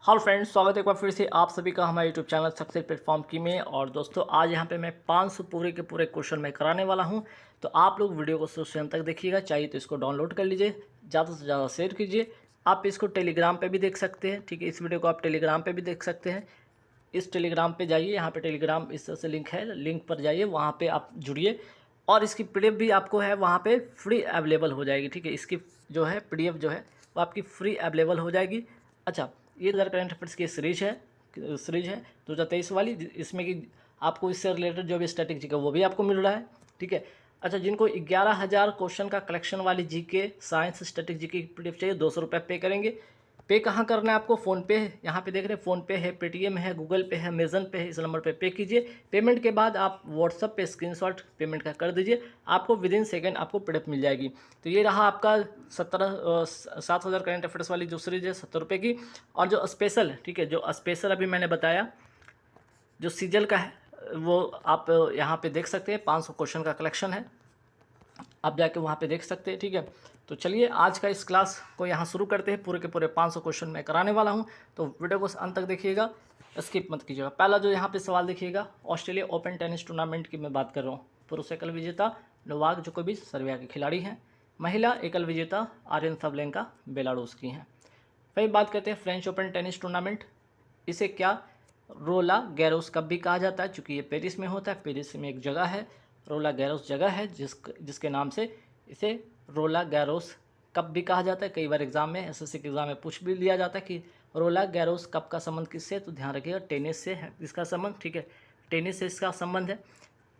Hello friends, स्वागत है एक बार फिर से आप सभी का हमारे यूट्यूब चैनल सक्सेस प्लेटफॉर्म की में। और दोस्तों, आज यहाँ पे मैं 500 पूरे के पूरे क्वेश्चन मैं कराने वाला हूँ। तो आप लोग वीडियो को शुरू से अंत तक देखिएगा। चाहिए तो इसको डाउनलोड कर लीजिए, ज़्यादा से ज़्यादा शेयर कीजिए। आप इसको टेलीग्राम पे भी देख सकते हैं, ठीक है। इस वीडियो को आप टेलीग्राम पे भी देख सकते हैं। इस टेलीग्राम पे जाइए, यहाँ पे टेलीग्राम इस तरह से लिंक है, लिंक पर जाइए, वहाँ पे आप जुड़िए। और इसकी पीडीएफ भी आपको है वहाँ पे फ्री अवेलेबल हो जाएगी, ठीक है। इसकी जो है पीडीएफ जो है वो आपकी फ्री अवेलेबल हो जाएगी। अच्छा, ये इधर करंट अफेयर्स की सीरीज है 2023 वाली, इसमें कि आपको इससे रिलेटेड जो भी स्टैटिक है वो भी आपको मिल रहा है, ठीक है। अच्छा, जिनको 11,000 क्वेश्चन का कलेक्शन वाली जीके साइंस स्टैटिक जीके की पीडीएफ चाहिए, 200 रुपये पे करेंगे। पे कहाँ करना है आपको? फ़ोनपे है, यहाँ पे देख रहे हैं फ़ोनपे है, पेटीएम है, गूगल पे है, अमेज़न पे है। इस नंबर पे कीजिए। पेमेंट के बाद आप व्हाट्सअप पे स्क्रीनशॉट पेमेंट का कर दीजिए, आपको विद इन सेकेंड आपको पीडीएफ मिल जाएगी। तो ये रहा आपका 7,000 करंट अफेयर्स वाली जो सीरीज है 70 रुपये की। और जो स्पेशल, ठीक है, जो स्पेशल अभी मैंने बताया जो सीजल का है, वो आप यहाँ पे देख सकते हैं। 500 क्वेश्चन का कलेक्शन है, आप जाके वहाँ पे देख सकते हैं, ठीक है। तो चलिए आज का इस क्लास को यहाँ शुरू करते हैं। पूरे के पूरे 500 क्वेश्चन मैं कराने वाला हूँ, तो वीडियो को अंत तक देखिएगा, स्किप मत कीजिएगा। पहला जो यहाँ पे सवाल देखिएगा, ऑस्ट्रेलिया ओपन टेनिस टूर्नामेंट की मैं बात कर रहा हूँ। पुरुष एकल विजेता नोवाक जोकोविच सर्बिया के खिलाड़ी हैं। महिला एकल विजेता आर्यन सबलेंका बेलारूस की हैं। वही बात करते हैं फ्रेंच ओपन टेनिस टूर्नामेंट, इसे क्या रोला गैरोस कप भी कहा जाता है, चूँकि ये पेरिस में होता है। पेरिस में एक जगह है, रोला गैरोस जगह है, जिसके नाम से इसे रोला गैरोस कप भी कहा जाता है। कई बार एग्जाम में, एसएससी के एग्जाम में पूछ भी लिया जाता है कि रोला गैरोस कप का संबंध किससे, तो ध्यान रखिएगा टेनिस से है इसका संबंध, ठीक है। टेनिस से इसका संबंध है।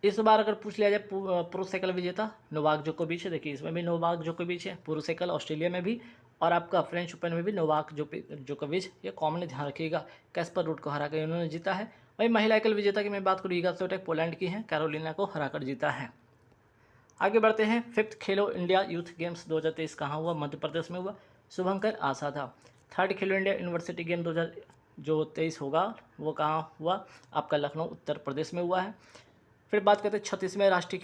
इस बार अगर पूछ लिया जाए पुरुष एकल विजेता नोवाक जोकोविच है, देखिए इसमें भी नोवाक जोकोविच है, पुरुष एकल ऑस्ट्रेलिया में भी, और आपका फ्रेंच ओपन में भी नोवाक जोकोविच, ये कॉमन ध्यान रखिएगा। कैस्पर रूड को हरा कर इन्होंने जीता है। वही महिला एकल विजेता की मैं बात करूँ, ईगा स्वियाटेक पोलैंड की है, कैरोलिना को हराकर जीता है। आगे बढ़ते हैं। 5th खेलो इंडिया यूथ गेम्स 2023 कहाँ हुआ? मध्य प्रदेश में हुआ, शुभंकर आशा था। 3rd खेलो इंडिया यूनिवर्सिटी गेम 2023 होगा, वो कहाँ हुआ? आपका लखनऊ उत्तर प्रदेश में हुआ है। फिर बात करते हैं 36वें राष्ट्रीय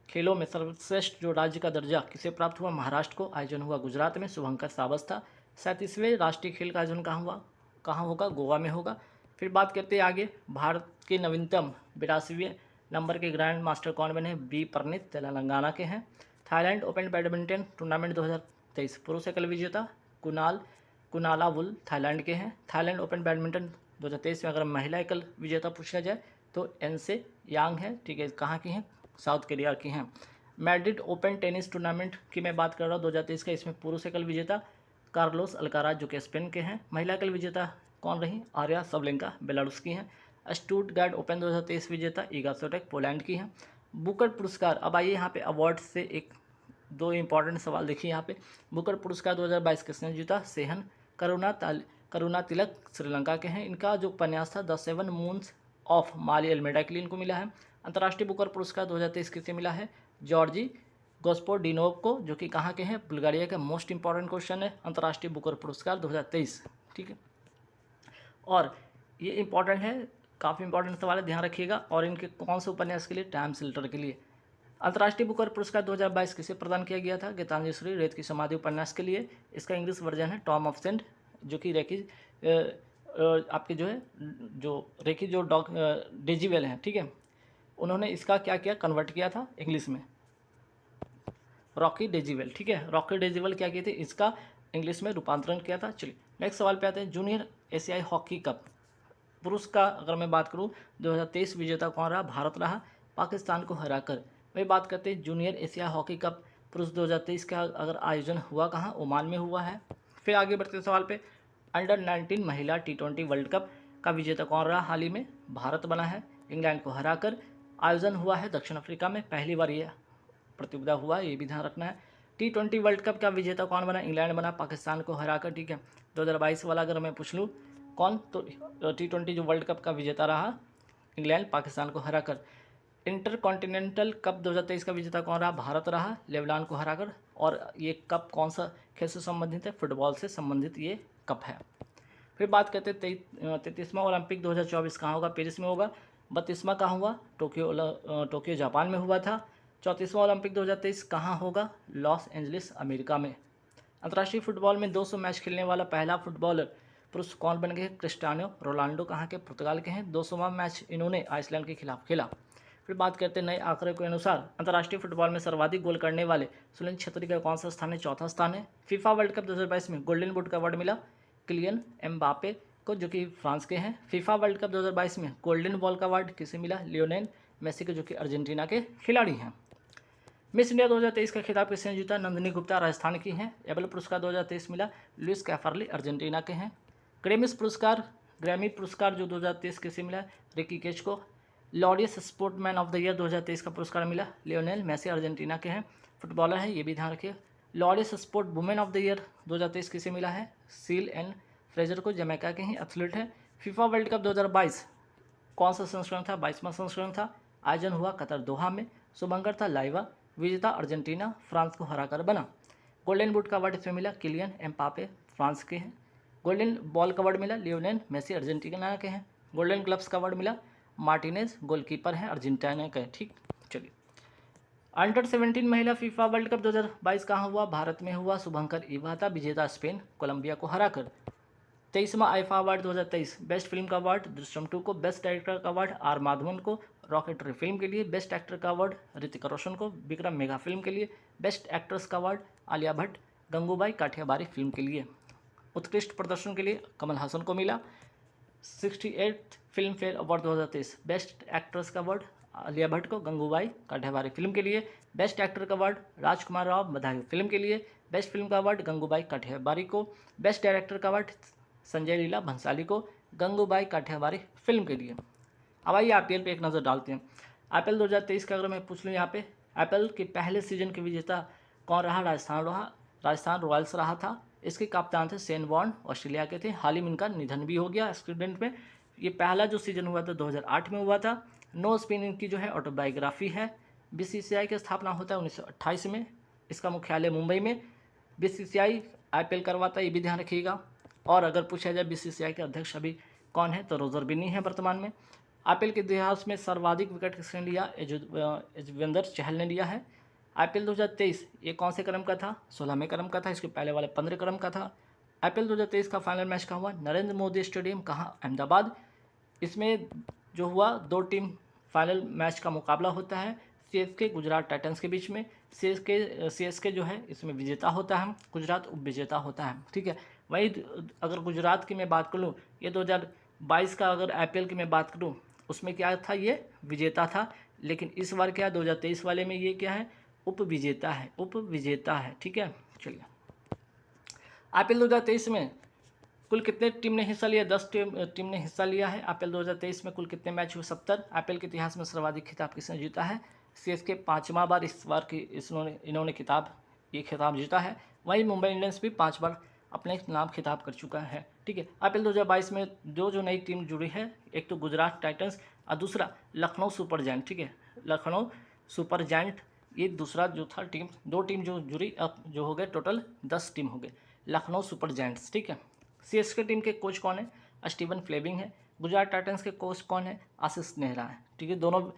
खेलों में सर्वश्रेष्ठ जो राज्य का दर्जा किसे प्राप्त हुआ? महाराष्ट्र को। आयोजन हुआ गुजरात में, शुभंकर सावस्त था। 37वें राष्ट्रीय खेल का आयोजन कहाँ होगा? गोवा में होगा। फिर बात करते हैं आगे, भारत के नवीनतम 82वें नंबर के ग्रैंड मास्टर कौन बने? बी परनीत, तेलंगाना के हैं। थाईलैंड ओपन बैडमिंटन टूर्नामेंट 2023 पुरुष एकल विजेता कुनालावुल थाईलैंड के हैं। थाईलैंड ओपन बैडमिंटन 2023 में अगर महिला एकल विजेता पूछा जाए तो एनसे यांग है, ठीक है। कहाँ की हैं? साउथ कोरिया की हैं। मैड्रिड ओपन टेनिस टूर्नामेंट की मैं बात कर रहा हूँ 2023 का, इसमें पुरुष एकल विजेता कार्लोस अल्काराज जो कि स्पेन के हैं। महिला एकल विजेता कौन रही? आर्या सबलेंका बेलारूस की हैं। स्टुटगार्ट ओपन 2023 विजेता ईगा स्वियाटेक पोलैंड की हैं। बुकर पुरस्कार, अब आइए यहाँ पे अवार्ड से एक दो इंपॉर्टेंट सवाल देखिए यहाँ पे। बुकर पुरस्कार 2022 किसने जीता? सेहन करुणा तिलक श्रीलंका के हैं। इनका जो उपन्यास था the 7 moons of Maali Almeida के लिए इनको मिला है। अंतर्राष्ट्रीय बुकर पुरस्कार 2023 किसे मिला है? जॉर्जी गोस्पोडिनोव को, जो कि कहाँ के हैं? बुल्गारिया का। मोस्ट इंपॉर्टेंट क्वेश्चन है अंतर्राष्ट्रीय बुकर पुरस्कार 2023, ठीक है। और ये इंपॉर्टेंट है, काफ़ी इंपॉर्टेंट सवाल है, ध्यान रखिएगा। और इनके कौन से उपन्यास के लिए? टाइम सेल्टर के लिए। अंतर्राष्ट्रीय बुकर पुरस्कार 2022 किसे प्रदान किया गया था? गीतांजलि श्री रेत की समाधि उपन्यास के लिए। इसका इंग्लिश वर्जन है टॉम ऑफ सेंट, जो कि आपके जो है जो रेखी जो डेजीवेल हैं, ठीक है, उन्होंने इसका क्या किया? कन्वर्ट किया था इंग्लिश में, रॉकी डेजीवेल, ठीक है। रॉकी डेजीवेल क्या किए थे? इसका इंग्लिश में रूपांतरण किया था। चलिए नेक्स्ट सवाल पे आते हैं। जूनियर एशियाई हॉकी कप पुरुष का अगर मैं बात करूं 2023 विजेता कौन रहा? भारत रहा, पाकिस्तान को हराकर। वही बात करते हैं जूनियर एशिया हॉकी कप पुरुष 2023 का अगर आयोजन हुआ कहाँ? ओमान में हुआ है। फिर आगे बढ़ते सवाल पे, अंडर 19 महिला T20 वर्ल्ड कप का विजेता कौन रहा? हाल ही में भारत बना है, इंग्लैंड को हराकर। आयोजन हुआ है दक्षिण अफ्रीका में, पहली बार ये प्रतियोगिता हुआ, ये भी ध्यान रखना है। T20 वर्ल्ड कप का विजेता कौन बना? इंग्लैंड बना, पाकिस्तान को हराकर, ठीक है। 2022 वाला अगर मैं पूछ लूँ कौन, तो T20 जो वर्ल्ड कप का विजेता रहा इंग्लैंड, पाकिस्तान को हराकर। इंटर कॉन्टिनेंटल कप 2023 का विजेता कौन रहा? भारत रहा, लेबनान को हराकर। और ये कप कौन सा खेल से संबंधित है? फुटबॉल से संबंधित ये कप है। फिर बात करते हैं 33वां ओलंपिक 2024 कहाँ होगा? पेरिस में होगा। 32वां कहाँ हुआ? टोक्यो जापान में हुआ था। 34वां ओलंपिक 2023 कहाँ होगा? लॉस एंजलिस अमेरिका में। अंतर्राष्ट्रीय फुटबॉल में 200 मैच खेलने वाला पहला फुटबॉलर पुरुष कौन बन गए? क्रिस्टियानो रोनाल्डो कहाँ के? पुर्तगाल के हैं। 200वां मैच इन्होंने आइसलैंड के खिलाफ खेला। फिर बात करते हैं नए आंकड़े के अनुसार अंतर्राष्ट्रीय फुटबॉल में सर्वाधिक गोल करने वाले सुनील छेत्री का कौन सा स्थान है? चौथा स्थान है। फीफा वर्ल्ड कप 2022 में गोल्डन बूट का अवार्ड मिला किलियन एम्बापे को, जो कि फ्रांस के हैं। फीफा वर्ल्ड कप 2022 में गोल्डन बॉल का अवार्ड किसे मिला? लियोनेल मेसी को, जो कि अर्जेंटीना के खिलाड़ी हैं। मिस इंडिया 2023 का खिताब किसने जीता? नंदिनी गुप्ता राजस्थान की हैं। एबल पुरस्कार 2023 मिला लुइस कैफरली अर्जेंटीना के हैं। ग्रैमी पुरस्कार जो 2023 किसे मिला? रिकी केच को। Laureus sportsman of the year 2023 का पुरस्कार मिला लियोनेल मेसी अर्जेंटीना के हैं, फुटबॉलर है, ये भी ध्यान रखिए। Laureus sport women of the year 2023 किसे मिला है? सील एंड फ्रेजर को, जमैका के ही एथलीट है। फीफा वर्ल्ड कप 2022 कौन सा संस्करण था? 22वां संस्करण था। आयोजन हुआ कतर दोहा में। शुभंकर था लाइवा। विजेता अर्जेंटीना फ्रांस को हराकर बना। गोल्डन बूट का अवार्ड इसमें मिला किलियन एम्बापे फ्रांस के हैं। गोल्डन बॉल का अवार्ड मिला लियोनेल मेसी अर्जेंटीना के हैं। गोल्डन ग्लव्स का अवार्ड मिला मार्टिनेज गोलकीपर हैं अर्जेंटीना के। ठीक, चलिए। अंडर 17 महिला फीफा वर्ल्ड कप 2022 कहाँ हुआ? भारत में हुआ। शुभंकर इवाता विजेता स्पेन कोलंबिया को हराकर। 23वां आईफा अवार्ड 2023 बेस्ट फिल्म का अवार्ड दृश्यम 2 को, बेस्ट डायरेक्टर का अवार्ड आर माधवन को रॉकेटरी फिल्म के लिए, बेस्ट एक्टर का अवार्ड ऋतिक रोशन को विक्रम मेगा फिल्म के लिए, बेस्ट एक्ट्रेस का अवार्ड आलिया भट्ट गंगूबाई काठियाबारी फिल्म के लिए। उत्कृष्ट प्रदर्शन के लिए कमल हासन को मिला। 68th film fair award 2023 best actress का अवार्ड आलिया भट्ट को गंगूबाई काठियाबारी फिल्म के लिए, बेस्ट एक्टर का अवार्ड राजकुमार राव बधाई फिल्म के लिए, बेस्ट फिल्म का अवार्ड गंगूबाई काठियाबारी को, बेस्ट डायरेक्टर का अवार्ड संजय लीला भंसाली को गंगूबाई काठियाबारी फिल्म के लिए। अब आइए आईपीएल पे एक नज़र डालते हैं। आईपीएल 2023 का अगर मैं पूछ लूँ यहाँ पे आईपीएल के पहले सीजन के विजेता कौन रहा? राजस्थान रॉयल्स रहा था। इसके कप्तान थे शेन वॉर्न, ऑस्ट्रेलिया के थे। हाल ही में इनका निधन भी हो गया एक्सीडेंट में। ये पहला जो सीजन हुआ था 2008 में हुआ था। नो स्पिन इनकी जो है ऑटोबायोग्राफी है। बीसीसीआई की स्थापना होता है 1928 में। इसका मुख्यालय मुंबई में। बीसीसीआई आईपीएल करवाता है, ये भी ध्यान रखिएगा। और अगर पूछा जाए बीसीसीआई के अध्यक्ष अभी कौन है, तो रोजर बिन्नी है वर्तमान में। आईपीएल के इतिहास में सर्वाधिक विकेट किसने लिया? यजुवेंद्र चहल ने लिया है। आईपीएल 2023 ये कौन से क्रम का था? 16वें क्रम का था। इसके पहले वाले 15 क्रम का था। आईपीएल 2023 का फाइनल मैच कहाँ हुआ? नरेंद्र मोदी स्टेडियम, कहाँ? अहमदाबाद। इसमें जो हुआ 2 टीम फाइनल मैच का मुकाबला होता है सीएसके गुजरात टाइटंस के बीच में। सीएसके जो है इसमें विजेता होता है, गुजरात उप विजेता होता है। ठीक है, वही अगर गुजरात की मैं बात करूँ, ये 2022 का अगर आईपीएल की मैं बात करूँ उसमें क्या था? ये विजेता था। लेकिन इस बार क्या 2023 वाले में ये क्या है? उप विजेता है, उप विजेता है। ठीक है, चलिए। आईपीएल 2023 में कुल कितने टीम ने हिस्सा लिया? 10 टीम ने हिस्सा लिया है। आईपीएल 2023 में कुल कितने मैच हुए? 70। आईपीएल के इतिहास में सर्वाधिक खिताब किसने जीता है? सीएसके 5वां बार इस बार की इन्होंने ये खिताब जीता है। वहीं मुंबई इंडियंस भी 5 बार अपने नाम खिताब कर चुका है। ठीक है, आईपीएल 2022 में जो नई टीम जुड़ी है, एक तो गुजरात टाइटंस और दूसरा लखनऊ सुपर जायंट। ठीक है, लखनऊ सुपर जायंट ये दूसरा जो था टीम, 2 टीम जो जुड़ी, अब जो हो गए टोटल 10 टीम हो गए लखनऊ सुपर जायंट्स। ठीक है, सीएसके टीम के कोच कौन है? स्टीवन फ्लेमिंग है। गुजरात टाइटंस के कोच कौन है? आशीष नेहरा है। ठीक है, दोनों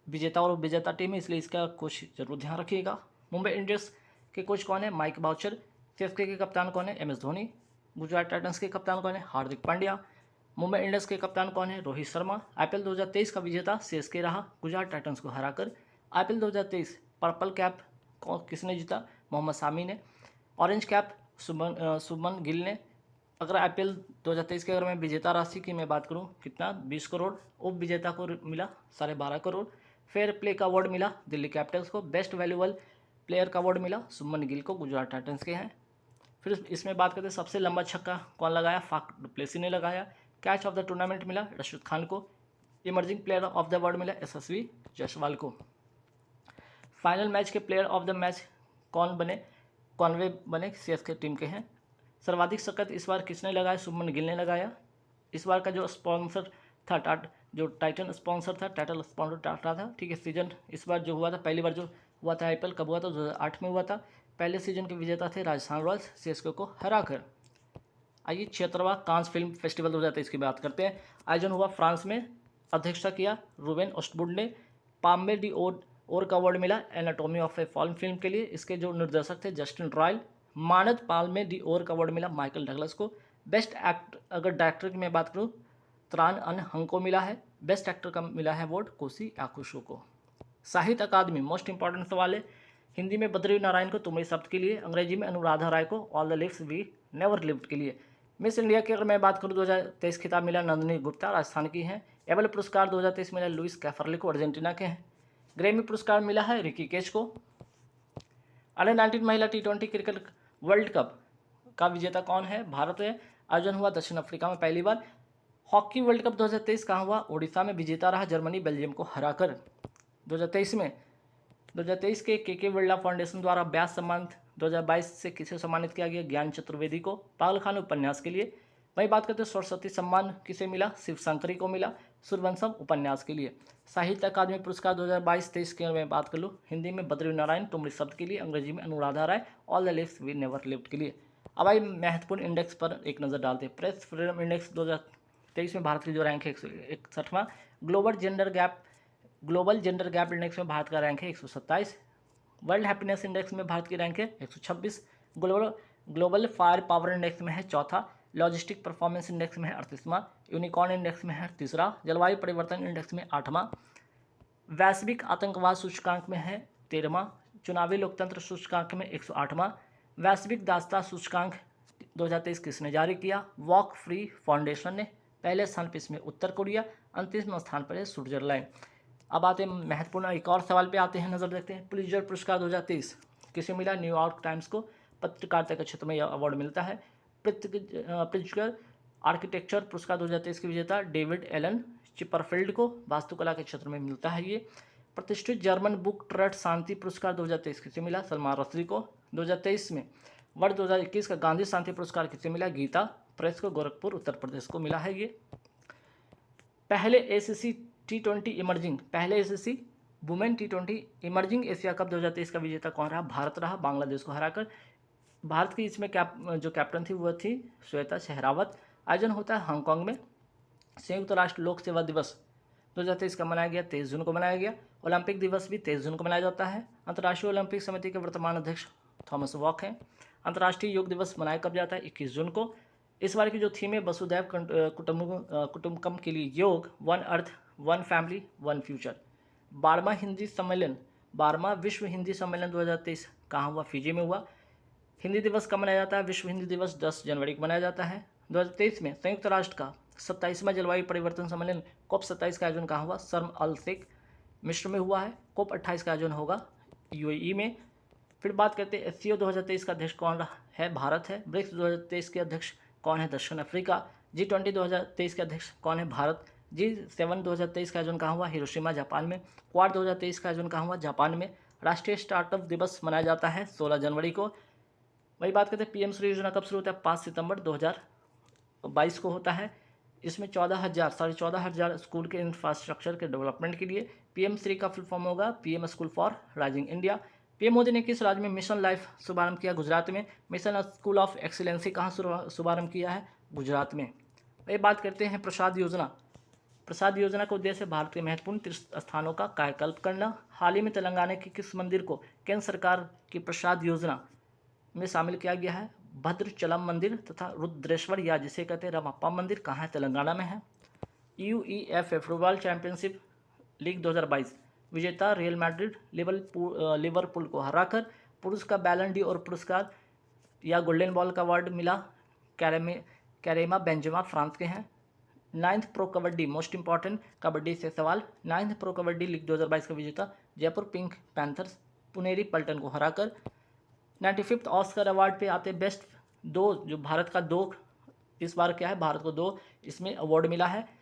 विजेता और विजेता टीम है, इसलिए इसका कोच जरूर ध्यान रखिएगा। मुंबई इंडियंस के कोच कौन है? Mic voucher. सीएसके के कप्तान कौन है? एमएस धोनी। गुजरात टाइटंस के कप्तान कौन है? हार्दिक पांड्या। मुंबई इंडियंस के कप्तान कौन है? रोहित शर्मा। आईपीएल 2023 का विजेता सीएसके रहा, गुजरात टाइटंस को हराकर। आईपीएल 2023 पर्पल कैप किसने जीता? मोहम्मद शामी ने। ऑरेंज कैप शुभमन गिल ने। अगर आईपीएल 2023 के अगर मैं विजेता राशि की मैं बात करूं, कितना? 20 करोड़। उप विजेता को मिला 12.5 करोड़। फेयर प्ले का अवार्ड मिला दिल्ली कैपिटल्स को। बेस्ट वैल्यूएबल प्लेयर का अवार्ड मिला शुभमन गिल को, गुजरात टाइटंस के हैं। फिर इसमें बात करते हैं सबसे लंबा छक्का कौन लगाया? फाफ डु प्लेसी ने लगाया। कैच ऑफ द टूर्नामेंट मिला रशीद खान को। Emerging player of the award मिला यशस्वी जायसवाल को। फाइनल मैच के player of the match Conway बने सीएसके टीम के हैं। सर्वाधिक शतक इस बार किसने लगाया? शुभमन गिल ने लगाया। इस बार का जो स्पॉन्सर था जो टाइटन स्पॉन्सर था, टाइटल स्पॉन्सर टाटा था। ठीक है, सीजन इस बार जो हुआ था, पहली बार जो हुआ था आईपीएल कब हुआ था? 2008 में हुआ था। पहले सीजन के विजेता थे राजस्थान रॉयल्स, सीएसके को हराकर। आइए 76वां कांस फिल्म फेस्टिवल 2023 की बात करते हैं। आयोजन हुआ फ्रांस में। अध्यक्षता किया रूबेन ओस्टवुड ने। पाम्बे डी और का अवार्ड मिला anatomy of A fall film के लिए। इसके जो निर्देशक थे जस्टिन रॉयल। मानद पाल्मे डी और का अवार्ड मिला माइकल डगलस को। बेस्ट एक्ट अगर डायरेक्टर की मैं बात करूँ, त्रान अन हंग को मिला है। बेस्ट एक्टर का मिला है अवार्ड कोसी याकुशो को। साहित्य अकादमी, मोस्ट इंपॉर्टेंट सवाल है। हिंदी में बद्री नारायण को तुम्हारी शब्द के लिए, अंग्रेजी में अनुराधा राय को all the lives we never lived के लिए। मिस इंडिया की अगर मैं बात करूँ, 2023 खिताब मिला नंदिनी गुप्ता, राजस्थान की हैं। एबल पुरस्कार 2023 मिला लुइस कैफरले को, अर्जेंटीना के हैं। ग्रैमी पुरस्कार मिला है रिकी केच को। अंडर 19 महिला T20 क्रिकेट वर्ल्ड कप का विजेता कौन है? भारत है। आयोजन हुआ दक्षिण अफ्रीका में पहली बार। हॉकी वर्ल्ड कप 2023 कहाँ हुआ? ओडिशा में। विजेता रहा जर्मनी बेल्जियम को हराकर। 2023 के बिरला फाउंडेशन द्वारा व्यास सम्मान 2022 से किसे सम्मानित किया गया? ज्ञान चतुर्वेदी को, पागलखान उपन्यास के लिए। वही बात करते हैं सरस्वती सम्मान किसे मिला? शिव शंकरी को मिला, सूर्यवंशम उपन्यास के लिए। साहित्य अकादमी पुरस्कार 2022-23 की मैं बात कर लूँ, हिंदी में बद्री नारायण तुम्हारी शब्द के लिए, अंग्रेजी में Anuradha Roy all the lives we never lived के लिए। अब आई महत्वपूर्ण इंडेक्स पर एक नज़र डालते हैं। प्रेस फ्रीडम इंडेक्स 2023 में भारत की जो रैंक है 161वां। ग्लोबल जेंडर गैप इंडेक्स में भारत का रैंक है 127। वर्ल्ड हैप्पीनेस इंडेक्स में भारत की रैंक है 126। ग्लोबल फायर पावर इंडेक्स में है चौथा। लॉजिस्टिक परफॉर्मेंस इंडेक्स में है 38वां। यूनिकॉर्न इंडेक्स में है तीसरा। जलवायु परिवर्तन इंडेक्स में 8वां। वैश्विक आतंकवाद सूचकांक में है 13वां। चुनावी लोकतंत्र सूचकांक में 108वां। वैश्विक दासता सूचकांक 2023 किसने जारी किया? वॉक फ्री फाउंडेशन ने। पहले स्थान पर इसमें उत्तर कोरिया, अंतिम स्थान पर है स्विट्जरलैंड। अब आते हैं महत्वपूर्ण एक और सवाल पे आते हैं, नजर देखते हैं। पुलित्जर पुरस्कार 2023 किसे मिला? न्यूयॉर्क टाइम्स को पत्रकारिता के क्षेत्र में यह अवार्ड मिलता है। प्रित्जकर आर्किटेक्चर पुरस्कार 2023 के विजेता डेविड एलन चिपरफील्ड को वास्तुकला के क्षेत्र में मिलता है ये। प्रतिष्ठित जर्मन बुक ट्रस्ट शांति पुरस्कार 2023 किसे मिला? सलमान रश्दी को। 2023 में वर्ष 2021 का गांधी शांति पुरस्कार किसे मिला? गीता प्रेस को, गोरखपुर उत्तर प्रदेश को मिला है ये। पहले ACC T20 इमर्जिंग, पहले ACC women T20 emerging Asia cup 2023 का विजेता कौन रहा? भारत रहा, बांग्लादेश को हराकर। भारत की इसमें जो कैप्टन थी वो थी श्वेता शेहरावत। आयोजन होता है हांगकांग में। संयुक्त राष्ट्र लोक सेवा दिवस 2023 का मनाया गया, 23 जून को मनाया गया। ओलंपिक दिवस भी 23 जून को मनाया जाता है। अंतर्राष्ट्रीय ओलंपिक समिति के वर्तमान अध्यक्ष थॉमस वॉक हैं। अंतर्राष्ट्रीय योग दिवस मनाया कब जाता है? 21 जून को। इस बार की जो थीम है वसुधैव कुटुंबकम के लिए योग, one earth one family one future. 12वां विश्व हिंदी सम्मेलन 2023 कहाँ हुआ? फिजी में हुआ। हिंदी दिवस कब मनाया जाता है? विश्व हिंदी दिवस 10 जनवरी को मनाया जाता है। 2023 में संयुक्त राष्ट्र का 27वां जलवायु परिवर्तन सम्मेलन COP27 का आयोजन कहाँ हुआ? शर्म अल शेख मिस्र में हुआ है। COP28 का आयोजन होगा UAE में। फिर बात करते हैं SCO 2023 का अध्यक्ष कौन है? भारत है। ब्रिक्स 2023 के अध्यक्ष कौन है? दक्षिण अफ्रीका। G20 2023 के अध्यक्ष कौन है? भारत। G7 2023 का आयोजन कहाँ हुआ? हिरोशिमा जापान में। क्वाड 2023 का आयोजन कहाँ हुआ? जापान में। राष्ट्रीय स्टार्टअप दिवस मनाया जाता है 16 जनवरी को। वही बात करते हैं PM श्री योजना कब शुरू होता है? 5 सितंबर 2022 को होता है। इसमें 14,000 स्कूल के इंफ्रास्ट्रक्चर के डेवलपमेंट के लिए। PM श्री का फुल फॉर्म होगा PM school for rising India. PM Modi ने किस राज्य में मिशन लाइफ शुभारंभ किया? गुजरात में। मिशन स्कूल ऑफ एक्सीलेंसी कहाँ शुभारंभ किया है? गुजरात में। वही बात करते हैं प्रसाद योजना। प्रसाद योजना का उद्देश्य भारत के महत्वपूर्ण तीर्थ स्थानों का कायाकल्प करना। हाल ही में तेलंगाना के किस मंदिर को केंद्र सरकार की प्रसाद योजना में शामिल किया गया है? भद्रचलम मंदिर तथा रुद्रेश्वर या जिसे कहते हैं रमप्पा मंदिर कहाँ है? तेलंगाना में है। UEFA फुटबॉल चैंपियनशिप लीग 2022 विजेता रियल मैड्रिड लिवरपूल को हराकर पुरुष का बैलन डी और पुरस्कार या गोल्डन बॉल का अवार्ड मिला कैरेमा बेंजेमा, फ्रांस के हैं। 9th pro kabaddi, most important kabaddi से सवाल। 9th प्रो कबड्डी लीग 2022 का विजेता जयपुर पिंक पैंथर्स पुनेरी पल्टन को हराकर। 95th ऑस्कर अवार्ड पे आते बेस्ट दो, जो भारत का दो इस बार क्या है? भारत को 2 इसमें अवार्ड मिला है,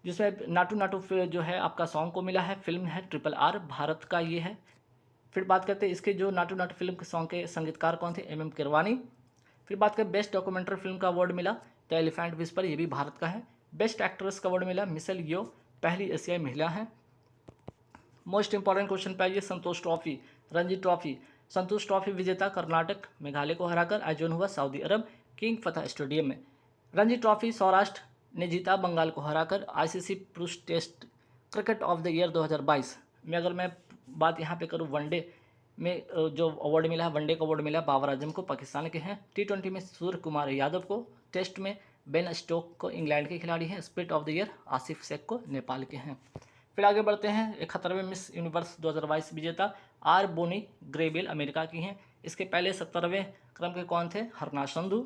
जिसमें नाटू नाटू जो है आपका सॉन्ग को मिला है। फिल्म है RRR, भारत का ये है। फिर बात करते हैं इसके जो नाटू नाटू फिल्म के सॉन्ग के संगीतकार कौन थे? MM किरवानी। फिर बात करें बेस्ट डॉक्यूमेंट्री फिल्म का अवार्ड मिला द एलिफेंट विस्पर, ये भी भारत का है। बेस्ट एक्ट्रेस का अवार्ड मिला मिशेल यो, पहली एशियाई महिला है। मोस्ट इंपॉर्टेंट क्वेश्चन पे आइए। संतोष ट्रॉफी, रणजी ट्रॉफी। संतोष ट्रॉफी विजेता कर्नाटक मेघालय को हराकर आयोजन हुआ सऊदी अरब किंग फतह स्टेडियम में। रणजी ट्रॉफी सौराष्ट्र ने जीता बंगाल को हराकर। ICC पुरुष test cricket of the year 2022 में अगर मैं बात यहाँ पे करूँ, वनडे में जो अवार्ड मिला है, वनडे का अवार्ड मिला बाबर आजम को, पाकिस्तान के हैं। T20 में सूर्य कुमार यादव को, टेस्ट में बेन स्टोक को इंग्लैंड के खिलाड़ी हैं। Spirit of the year Asif Sheikh को नेपाल के हैं। फिर आगे बढ़ते हैं। 71वें मिस यूनिवर्स 2022 विजेता आर बोनी ग्रेबिल अमेरिका की हैं। इसके पहले 70वें क्रम के कौन थे? हरना संधू।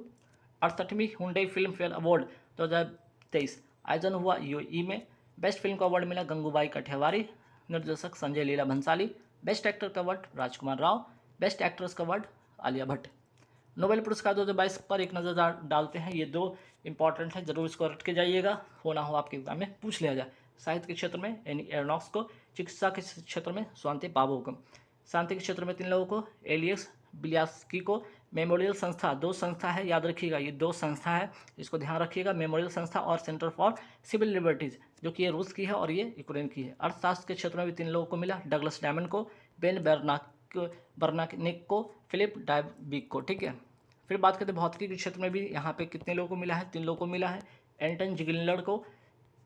68वीं हुंडई फिल्म फेयर अवार्ड 2023 आयोजन हुआ यूएई में। बेस्ट फिल्म का अवार्ड मिला गंगूबाई काठियावाड़ी। निर्देशक संजय लीला भंसाली। बेस्ट एक्टर का अवार्ड राजकुमार राव। बेस्ट एक्ट्रेस का अवार्ड आलिया भट्ट। नोबेल पुरस्कार 2022 पर एक नज़र डालते हैं। ये 2 इंपॉर्टेंट है, जरूर इसको रट के जाइएगा, हो ना हो आपके एग्जाम में पूछ लिया जाए। साहित्य के क्षेत्र में एनी एरोनॉक्स को, चिकित्सा के क्षेत्र में स्वांति बाबू को, शांति के क्षेत्र में 3 लोगों को एलियस बिलियास्की को। मेमोरियल संस्था 2 संस्था है, याद रखिएगा ये 2 संस्था है, इसको ध्यान रखिएगा। मेमोरियल संस्था और सेंटर फॉर सिविल लिबर्टीज, जो कि ये रूस की है और ये यूक्रेन की है। अर्थशास्त्र के क्षेत्र में भी 3 लोगों को मिला, डगलस डायमंड को, बेन बर्नानिक को, फिलिप डायबिक को। ठीक है। फिर बात करते हैं भौतिकी के क्षेत्र में भी यहाँ पे कितने लोगों को मिला है? 3 लोगों को मिला है, एंटन जिगलर को,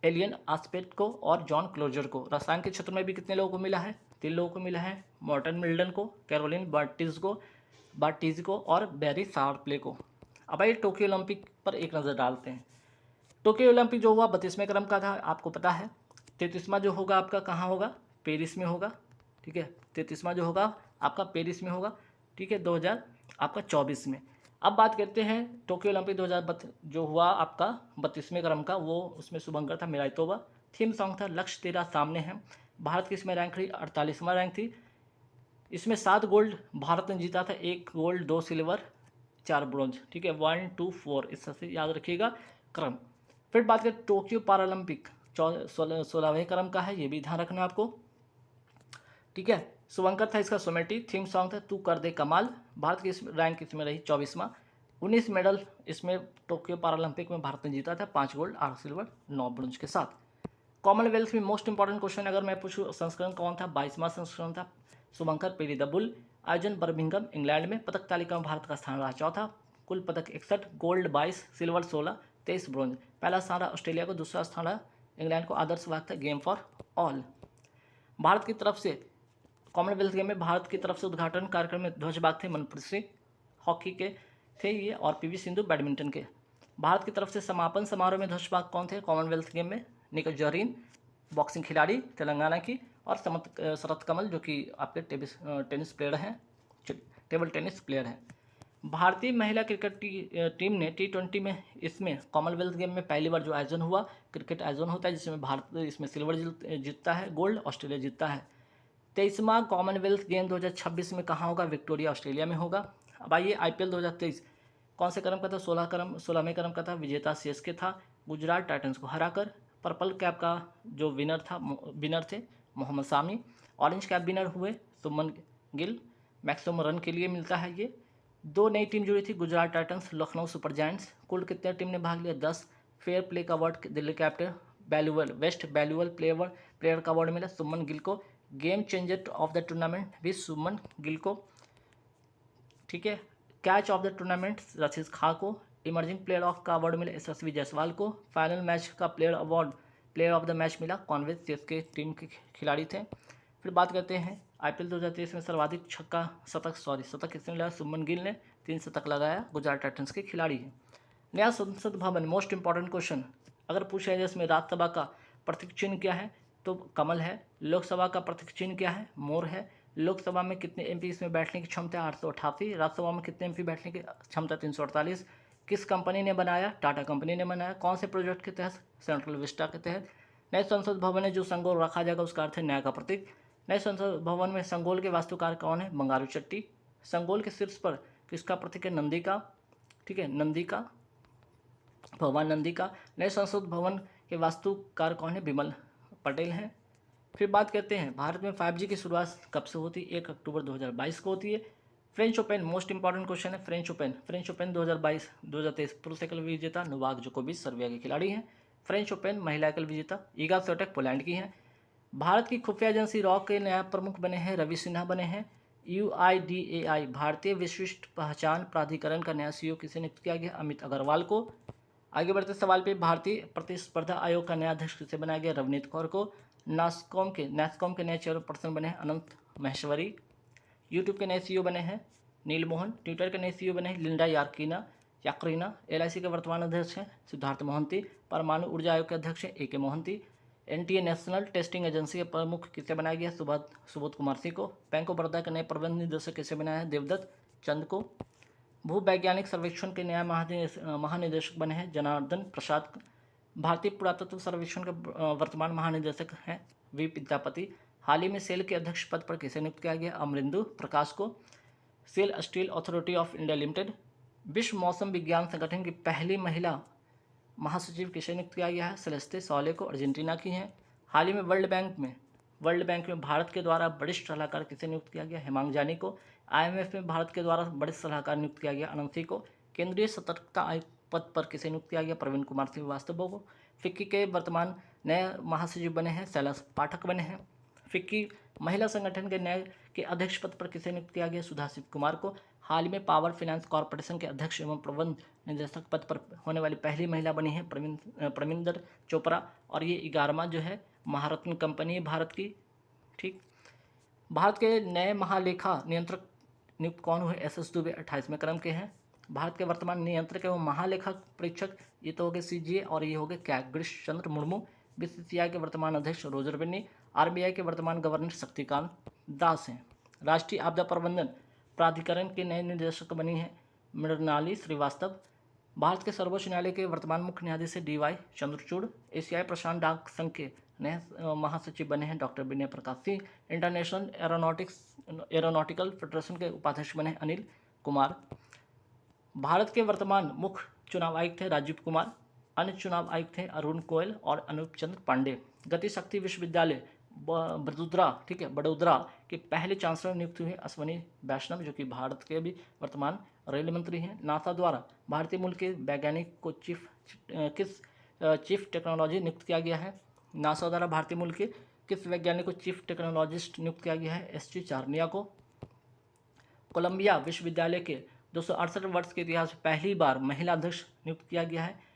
एलियन आस्पेट को और जॉन क्लोजर को। रसायन के क्षेत्र में भी कितने लोगों को मिला है? 3 लोगों को मिला है, मॉर्टन मिल्डन को, कैरोलिन बार्टिज को और बैरी शार्पले को। अब आइए टोक्यो ओलंपिक पर एक नज़र डालते हैं। टोक्यो ओलंपिक जो हुआ 32वें क्रम का था, आपको पता है। 33वां जो होगा आपका कहाँ होगा? पेरिस में होगा। ठीक है, 33वां जो होगा आपका पेरिस में होगा। ठीक है, 2024 में। अब बात करते हैं टोक्यो ओलंपिक 2032 जो हुआ आपका 32वें क्रम का, वो उसमें शुभंकर था मेरा तोबा। थीम सॉन्ग था लक्ष्य तेरा सामने है। भारत की इसमें रैंक रही 48वां रैंक थी। इसमें 7 गोल्ड भारत ने जीता था, 1 गोल्ड 2 सिल्वर 4 ब्रॉन्ज। ठीक है, 1 2 4 इस तरह से याद रखिएगा क्रम। फिर बात करें टोक्यो पैरालंपिक 16वें क्रम का है, ये भी ध्यान रखना आपको। ठीक है, शुभंकर था इसका सोमेटी। थीम सॉन्ग था तू कर दे कमाल। भारत की रैंक इसमें रही 24वां। 19 मेडल इसमें टोक्यो पैरालंपिक में भारत ने जीता था, 5 गोल्ड 8 सिल्वर 9 ब्रोंज के साथ। कॉमनवेल्थ में मोस्ट इंपॉर्टेंट क्वेश्चन अगर मैं पूछूं, संस्करण कौन था? 22वां संस्करण था। शुभंकर पेरी द बुल। आयोजन बर्मिंघम इंग्लैंड में। पदक तालिका में भारत का स्थान रहा चौथा। कुल पदक 61, गोल्ड 22, सिल्वर 16, 23 ब्रोंज। पहला स्थान रहा ऑस्ट्रेलिया को, दूसरा स्थान रहा इंग्लैंड को। आदर्श वाक्य था गेम फॉर ऑल। भारत की तरफ से कॉमनवेल्थ गेम में भारत की तरफ से उद्घाटन कार्यक्रम में ध्वजबाग थे मनप्रीत सिंह हॉकी के थे ये, और पीवी सिंधु बैडमिंटन के। भारत की तरफ से समापन समारोह में ध्वजबाग कौन थे कॉमनवेल्थ गेम में? निकल जरीन बॉक्सिंग खिलाड़ी तेलंगाना की, और शरत कमल जो कि आपके टेनिस प्लेयर हैं, टेबल टेनिस प्लेयर हैं। भारतीय महिला क्रिकेट टीम ने T20 में इसमें कॉमनवेल्थ गेम में पहली बार जो आयोजन हुआ, क्रिकेट आयोजन होता है जिसमें भारत इसमें सिल्वर जीतता है, गोल्ड ऑस्ट्रेलिया जीतता है। 23वां कॉमनवेल्थ गेम 2026 में कहाँ होगा? विक्टोरिया ऑस्ट्रेलिया में होगा। अब आइए IPL 2023 कौन से क्रम का था? 16वें क्रम का था। विजेता CSK था, गुजरात टाइटंस को हराकर। पर्पल कैप का जो विनर थे मोहम्मद सामी। ऑरेंज कैप विनर हुए सुमन गिल, मैक्सिमम रन के लिए मिलता है ये। 2 नई टीम जुड़ी थी, Gujarat Titans, Lucknow Super Giants. कुल कितने टीम ने भाग लिया? 10। फेयर प्ले का award Delhi Capital best valuable player का अवार्ड मिला सुमन गिल को। Game changer of the tournament भी सुमन गिल को। ठीक है, catch of the tournament Rashid Khan को। इमर्जिंग प्लेयर ऑफ का अवार्ड मिला यशस्वी जायसवाल को। फाइनल मैच का प्लेयर ऑफ द मैच मिला कॉन्वे CSK टीम के खिलाड़ी थे। फिर बात करते हैं IPL 2023 में सर्वाधिक शतक किसने लगाया? सुमन गिल ने 3 शतक लगाया, गुजरात टाइटंस के खिलाड़ी हैं। नया संसद भवन मोस्ट इंपॉर्टेंट क्वेश्चन अगर पूछा जाए इसमें राज्यसभा का प्रतीक चिन्ह क्या है? तो कमल है। लोकसभा का प्रतीक चिन्ह क्या है? मोर है। लोकसभा में कितने MP इसमें बैठने की क्षमता? 888। राज्यसभा में कितने MP बैठने की क्षमता? 348। किस कंपनी ने बनाया? टाटा कंपनी ने बनाया। कौन से प्रोजेक्ट के तहत? सेंट्रल विस्टा के तहत। नए संसद भवन में जो संगोल रखा जाएगा उसका अर्थ है न्याय का प्रतीक। नए संसद भवन में संगोल के वास्तुकार कौन है? बंगारू चट्टी। संगोल के शीर्ष पर किसका प्रतीक है? नंदी का। ठीक है, नंदी का, भगवान नंदी का। नए संसद भवन के वास्तुकार कौन है? बिमल पटेल हैं। फिर बात करते हैं भारत में 5G की शुरुआत कब से होती है? 1 अक्टूबर 2022 को होती है। French open most important question है। फ्रेंच ओपन 2022-2023 पुरुष एकल विजेता नोवाक जोकोविच सर्बिया के खिलाड़ी हैं। फ्रेंच ओपन महिला एकल विजेता ईगा स्वियाटेक पोलैंड की हैं। भारत की खुफिया एजेंसी रॉ के नया प्रमुख बने हैं रवि सिन्हा बने हैं। UIDAI भारतीय विशिष्ट पहचान प्राधिकरण का नया CEO किसे नियुक्त किया गया? अमित अग्रवाल को। आगे बढ़ते सवाल पे भारतीय प्रतिस्पर्धा आयोग का नया अध्यक्ष किसे बनाया गया? रवनीत कौर को। नास्कॉम के नए चेयरपर्सन बने हैं अनंत महेश्वरी। यूट्यूब के नए CEO बने हैं नील मोहन। ट्विटर के नए CEO बने हैं लिंडा यार्कीना। याकरीना। LIC के वर्तमान अध्यक्ष हैं सिद्धार्थ मोहंती। परमाणु ऊर्जा आयोग के अध्यक्ष हैं AK Mohanty. NTA national testing agency के प्रमुख किसे बनाया गया? सुबोध कुमार सिंह को। बैंक ऑफ बड़ौदा के नए प्रबंध निदेशक किसे बनाया है? देवदत्त चंद को। भू वैज्ञानिक सर्वेक्षण के नया महानिदेशक बने हैं जनार्दन प्रसाद। भारतीय पुरातत्व सर्वेक्षण के वर्तमान महानिदेशक हैं V विद्यापति। हाल ही में सेल के अध्यक्ष पद पर किसे नियुक्त किया गया? अमरिंदु प्रकाश को। SAIL steel authority of India limited. विश्व मौसम विज्ञान संगठन की पहली महिला महासचिव किसे नियुक्त किया गया है? सेलेस्टे सॉले को, अर्जेंटीना की हैं। हाल ही में वर्ल्ड बैंक में भारत के द्वारा वरिष्ठ सलाहकार किसे नियुक्त किया गया? हेमांग जानी को। IMF में भारत के द्वारा वरिष्ठ सलाहकार नियुक्त किया गया? अनंत को। केंद्रीय सतर्कता आयुक्त पद पर किसे नियुक्त किया गया? प्रवीण कुमार श्रीवास्तव को। फिक्की के वर्तमान नए महासचिव बने हैं शैलज पाठक बने हैं। फिक्की महिला संगठन के अध्यक्ष पद पर किसे नियुक्त किया गया? सुधाशिव कुमार को। हाल ही में पावर फाइनेंस कॉरपोरेशन के अध्यक्ष एवं प्रबंध निदेशक पद पर होने वाली पहली महिला बनी है प्रमिंदर चोपड़ा, और ये 11वां जो है महारत्न कंपनी है भारत की। ठीक। भारत के नए महालेखा नियंत्रक नियुक्त कौन हुए? SS दुबे 28वें क्रम के हैं। भारत के वर्तमान नियंत्रक एवं महालेखा परीक्षक ये तो हो गए CGA, और ये हो गए गिरीश चंद्र मुर्मू। BCCI के वर्तमान अध्यक्ष रोजर बिन्नी। RBI के वर्तमान गवर्नर शक्तिकांत दास हैं। राष्ट्रीय आपदा प्रबंधन प्राधिकरण के नए निदेशक बनी हैं मृणाली श्रीवास्तव। भारत के सर्वोच्च न्यायालय के वर्तमान मुख्य न्यायाधीश DY चंद्रचूड़। एशियाई प्रशांत डाक संघ के नए महासचिव बने हैं डॉक्टर विनय Prakash Singh. International aeronautical federation के उपाध्यक्ष बने हैं अनिल कुमार। भारत के वर्तमान मुख्य चुनाव आयुक्त थे राजीव कुमार। अन्य चुनाव आयुक्त थे अरुण गोयल और अनूप चंद्र पांडे। गति शक्ति विश्वविद्यालय बड़ोदरा, ठीक है, बड़ोदरा के पहले चांसलर नियुक्त हुए अश्वनी वैष्णव, जो कि भारत के भी वर्तमान रेल मंत्री हैं। नासा द्वारा भारतीय मूल के वैज्ञानिक को चीफ टेक्नोलॉजी नियुक्त किया गया है? नासा द्वारा भारतीय मूल के किस वैज्ञानिक को चीफ टेक्नोलॉजिस्ट नियुक्त किया गया है? SG चारनिया को। कोलंबिया विश्वविद्यालय के 268 वर्ष के इतिहास में पहली बार महिला अध्यक्ष नियुक्त किया गया है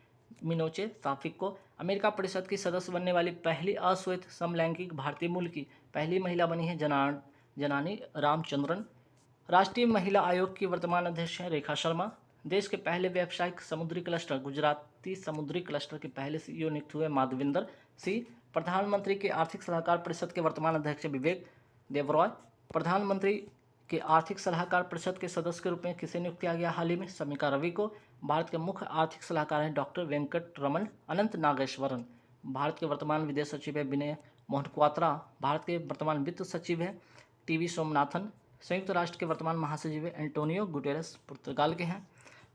मिनोचे साफिक को। अमेरिका परिषद की सदस्य बनने वाली पहली अश्वेत समलैंगिक भारतीय मूल की पहली महिला बनी है जनानी रामचंद्रन। राष्ट्रीय महिला आयोग की वर्तमान अध्यक्ष हैं रेखा शर्मा। देश के पहले व्यावसायिक समुद्री क्लस्टर गुजराती समुद्री क्लस्टर के पहले CEO नियुक्त हुए माधविंदर सिंह। प्रधानमंत्री के आर्थिक सलाहकार परिषद के वर्तमान अध्यक्ष विवेक देबरॉय। प्रधानमंत्री के आर्थिक सलाहकार परिषद के सदस्य के रूप में किसे नियुक्त किया गया? हाल ही में समीका रवि को। भारत के मुख्य आर्थिक सलाहकार हैं डॉक्टर वेंकट रमन अनंत नागेश्वरन। भारत के वर्तमान विदेश सचिव है विनय मोहन क्वात्रा। भारत के वर्तमान वित्त सचिव है TV सोमनाथन। संयुक्त राष्ट्र के वर्तमान महासचिव है एंटोनियो गुटेरेस, पुर्तगाल के हैं।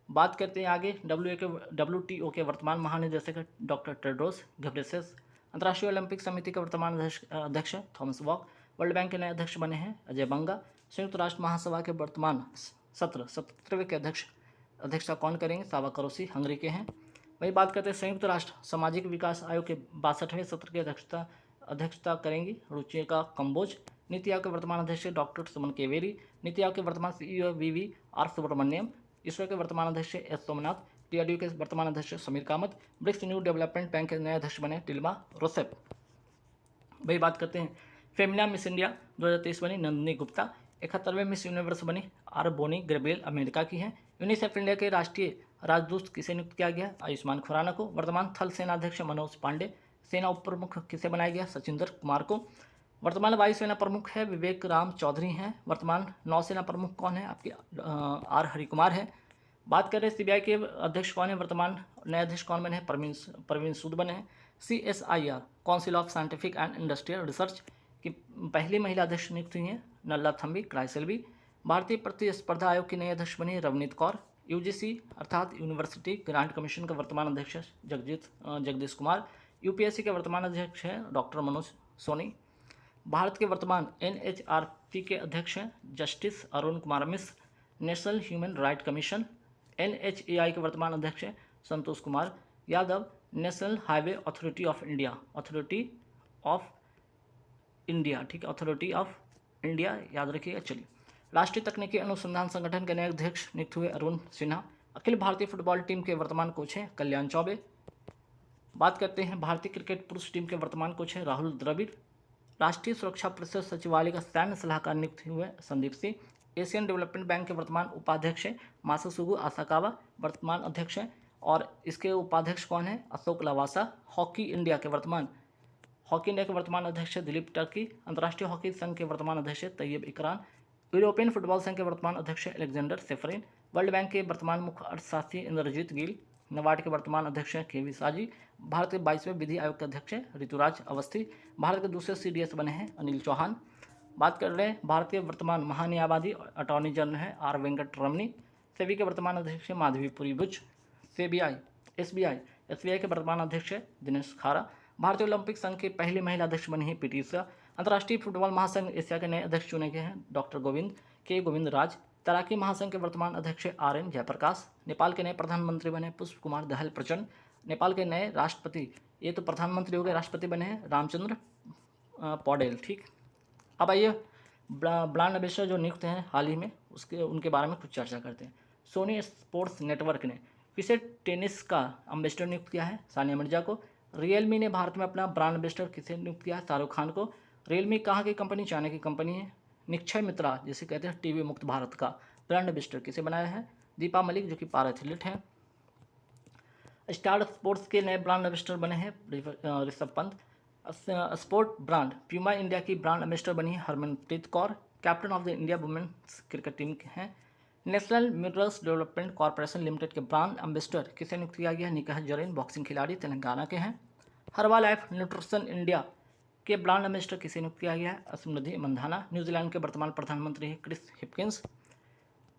बात करते हैं आगे WTO के वर्तमान महानिदेशक डॉक्टर टेड्रोस घेब्रेयेसस। अंतर्राष्ट्रीय ओलंपिक समिति के वर्तमान अध्यक्ष हैं थॉमस वॉक। वर्ल्ड बैंक के नए अध्यक्ष बने हैं अजय बंगा। संयुक्त राष्ट्र महासभा के वर्तमान 17वें के अध्यक्षता कौन करेंगे? सावा करोसी हंगरी के हैं। वही बात करते हैं संयुक्त राष्ट्र सामाजिक विकास आयोग के 62वें सत्र की अध्यक्षता करेंगी रुचिका कंबोज। नीति आयोग के वर्तमान अध्यक्ष डॉक्टर सुमन केवेरी। नीति आयोग के वर्तमान CEO VVR सुब्रमण्यम। इसरो के वर्तमान अध्यक्ष S सोमनाथ। DRDO के वर्तमान अध्यक्ष Sameer Kamat. BRICS new development bank के नए अध्यक्ष बने टिल्मा रोसेप। वही बात करते हैं फेमिना मिस इंडिया 2023 बनी नंदिनी गुप्ता। 71वें मिस यूनिवर्स बनी बोनी ग्रेबियल, अमेरिका की हैं। यूनिसेफ इंडिया के राष्ट्रीय राजदूत किसे नियुक्त किया गया? आयुष्मान खुराना को। वर्तमान थल सेनाध्यक्ष मनोज पांडे। सेना उप प्रमुख किसे बनाया गया? सचिंदर कुमार को। वर्तमान वायुसेना प्रमुख है विवेक राम चौधरी हैं। वर्तमान नौसेना प्रमुख कौन है? आपके R हरिकुमार है। बात करें CBI के अध्यक्ष कौन है? वर्तमान नए अध्यक्ष कौन बने हैं? परवीन सूद बने हैं। CSIR council of scientific and industrial research की पहली महिला अध्यक्ष नियुक्त हुई हैं नल्लाथम्बी क्राइसेल्वी। भारतीय प्रतिस्पर्धा आयोग की नई अध्यक्ष बनी रवनीत कौर। UGC अर्थात यूनिवर्सिटी ग्रांट कमीशन के वर्तमान अध्यक्ष जगदीश कुमार। UPSC के वर्तमान अध्यक्ष हैं डॉक्टर मनोज सोनी। भारत के वर्तमान NHRC के अध्यक्ष हैं justice Arun Kumar Mishra. National human right commission NHAI के वर्तमान अध्यक्ष हैं Santosh Kumar Yadav. National highway authority of India ठीक है, अथॉरिटी ऑफ इंडिया याद रखिएगा। चलिए, राष्ट्रीय तकनीकी अनुसंधान संगठन के नए अध्यक्ष नियुक्त हुए अरुण सिन्हा। अखिल भारतीय फुटबॉल टीम के वर्तमान कोच हैं कल्याण चौबे। बात करते हैं भारतीय क्रिकेट पुरुष टीम के वर्तमान कोच हैं राहुल द्रविड़। राष्ट्रीय सुरक्षा परिषद सचिवालय का सैन्य सलाहकार नियुक्त हुए Sandeep Singh. Asian development bank के वर्तमान उपाध्यक्ष हैं मासासुगु आसाकावा, वर्तमान अध्यक्ष हैं। और इसके उपाध्यक्ष कौन है? अशोक लवासा। हॉकी इंडिया के वर्तमान अध्यक्ष है दिलीप टर्की। अंतर्राष्ट्रीय हॉकी संघ के वर्तमान अध्यक्ष है तैयब इकरान। यूरोपियन फुटबॉल संघ के वर्तमान अध्यक्ष है अलेक्जेंडर सेफरिन। वर्ल्ड बैंक के वर्तमान मुख्य अर्थशास्त्री इंद्रजीत गिल। नबार्ड के वर्तमान अध्यक्ष हैं केवी साजी। भारत के 22वें विधि आयोग के अध्यक्ष हैं ऋतुराज अवस्थी। भारत के दूसरे CDS बने हैं अनिल चौहान। बात कर रहे हैं भारत के वर्तमान महान्यायवादी अटॉर्नी जनरल हैं आर वेंकट रमनी। सेबी के वर्तमान अध्यक्ष हैं माधवी बुच। SBI के वर्तमान अध्यक्ष है दिनेश खारा। भारतीय ओलंपिक संघ के पहली महिला अध्यक्ष बनी है PT उषा। अंतर्राष्ट्रीय फुटबॉल महासंघ एशिया के नए अध्यक्ष चुने गए हैं डॉक्टर गोविंद राज। तैराकी महासंघ के वर्तमान अध्यक्ष है RN जयप्रकाश। नेपाल के नए प्रधानमंत्री बने पुष्प कुमार दहल प्रचंड। नेपाल के नए राष्ट्रपति, ये तो प्रधानमंत्री हो गए, राष्ट्रपति बने हैं रामचंद्र पौडेल। ठीक, अब आइए ब्रांड एम्बेसडर जो नियुक्त हैं हाल ही में उनके बारे में कुछ चर्चा करते हैं। सोनी स्पोर्ट्स नेटवर्क ने किसे टेनिस का एम्बेसडर नियुक्त किया है? सानिया मिर्जा को। रियलमी ने भारत में अपना ब्रांड एम्बेसडर किसे नियुक्त किया है? शाहरुख खान को। रियलमी कहाँ की कंपनी? चाइना की कंपनी है। निक्षय मित्रा जिसे कहते हैं टीवी मुक्त भारत का ब्रांड एम्बेसडर किसे बनाया है? दीपा मलिक जो कि पारा एथलीट हैं। स्टार स्पोर्ट्स के नए ब्रांड एम्बेसडर बने हैं Rishabh Pant. Sport brand Puma India की ब्रांड एम्बेसडर बनी है Harmanpreet Kaur. Captain of the India women's cricket team के हैं। National minerals development corporation limited के ब्रांड एम्बेसडर किसे नियुक्त किया गया? निकाह जरीन, बॉक्सिंग खिलाड़ी, तेलंगाना के हैं। हर्बा लाइफ न्यूट्रिशन इंडिया के ब्रांड एम्बेसडर किसे नियुक्त किया गया है? स्मृति मंधाना। न्यूजीलैंड के वर्तमान प्रधानमंत्री हैं क्रिस हिपकिंस।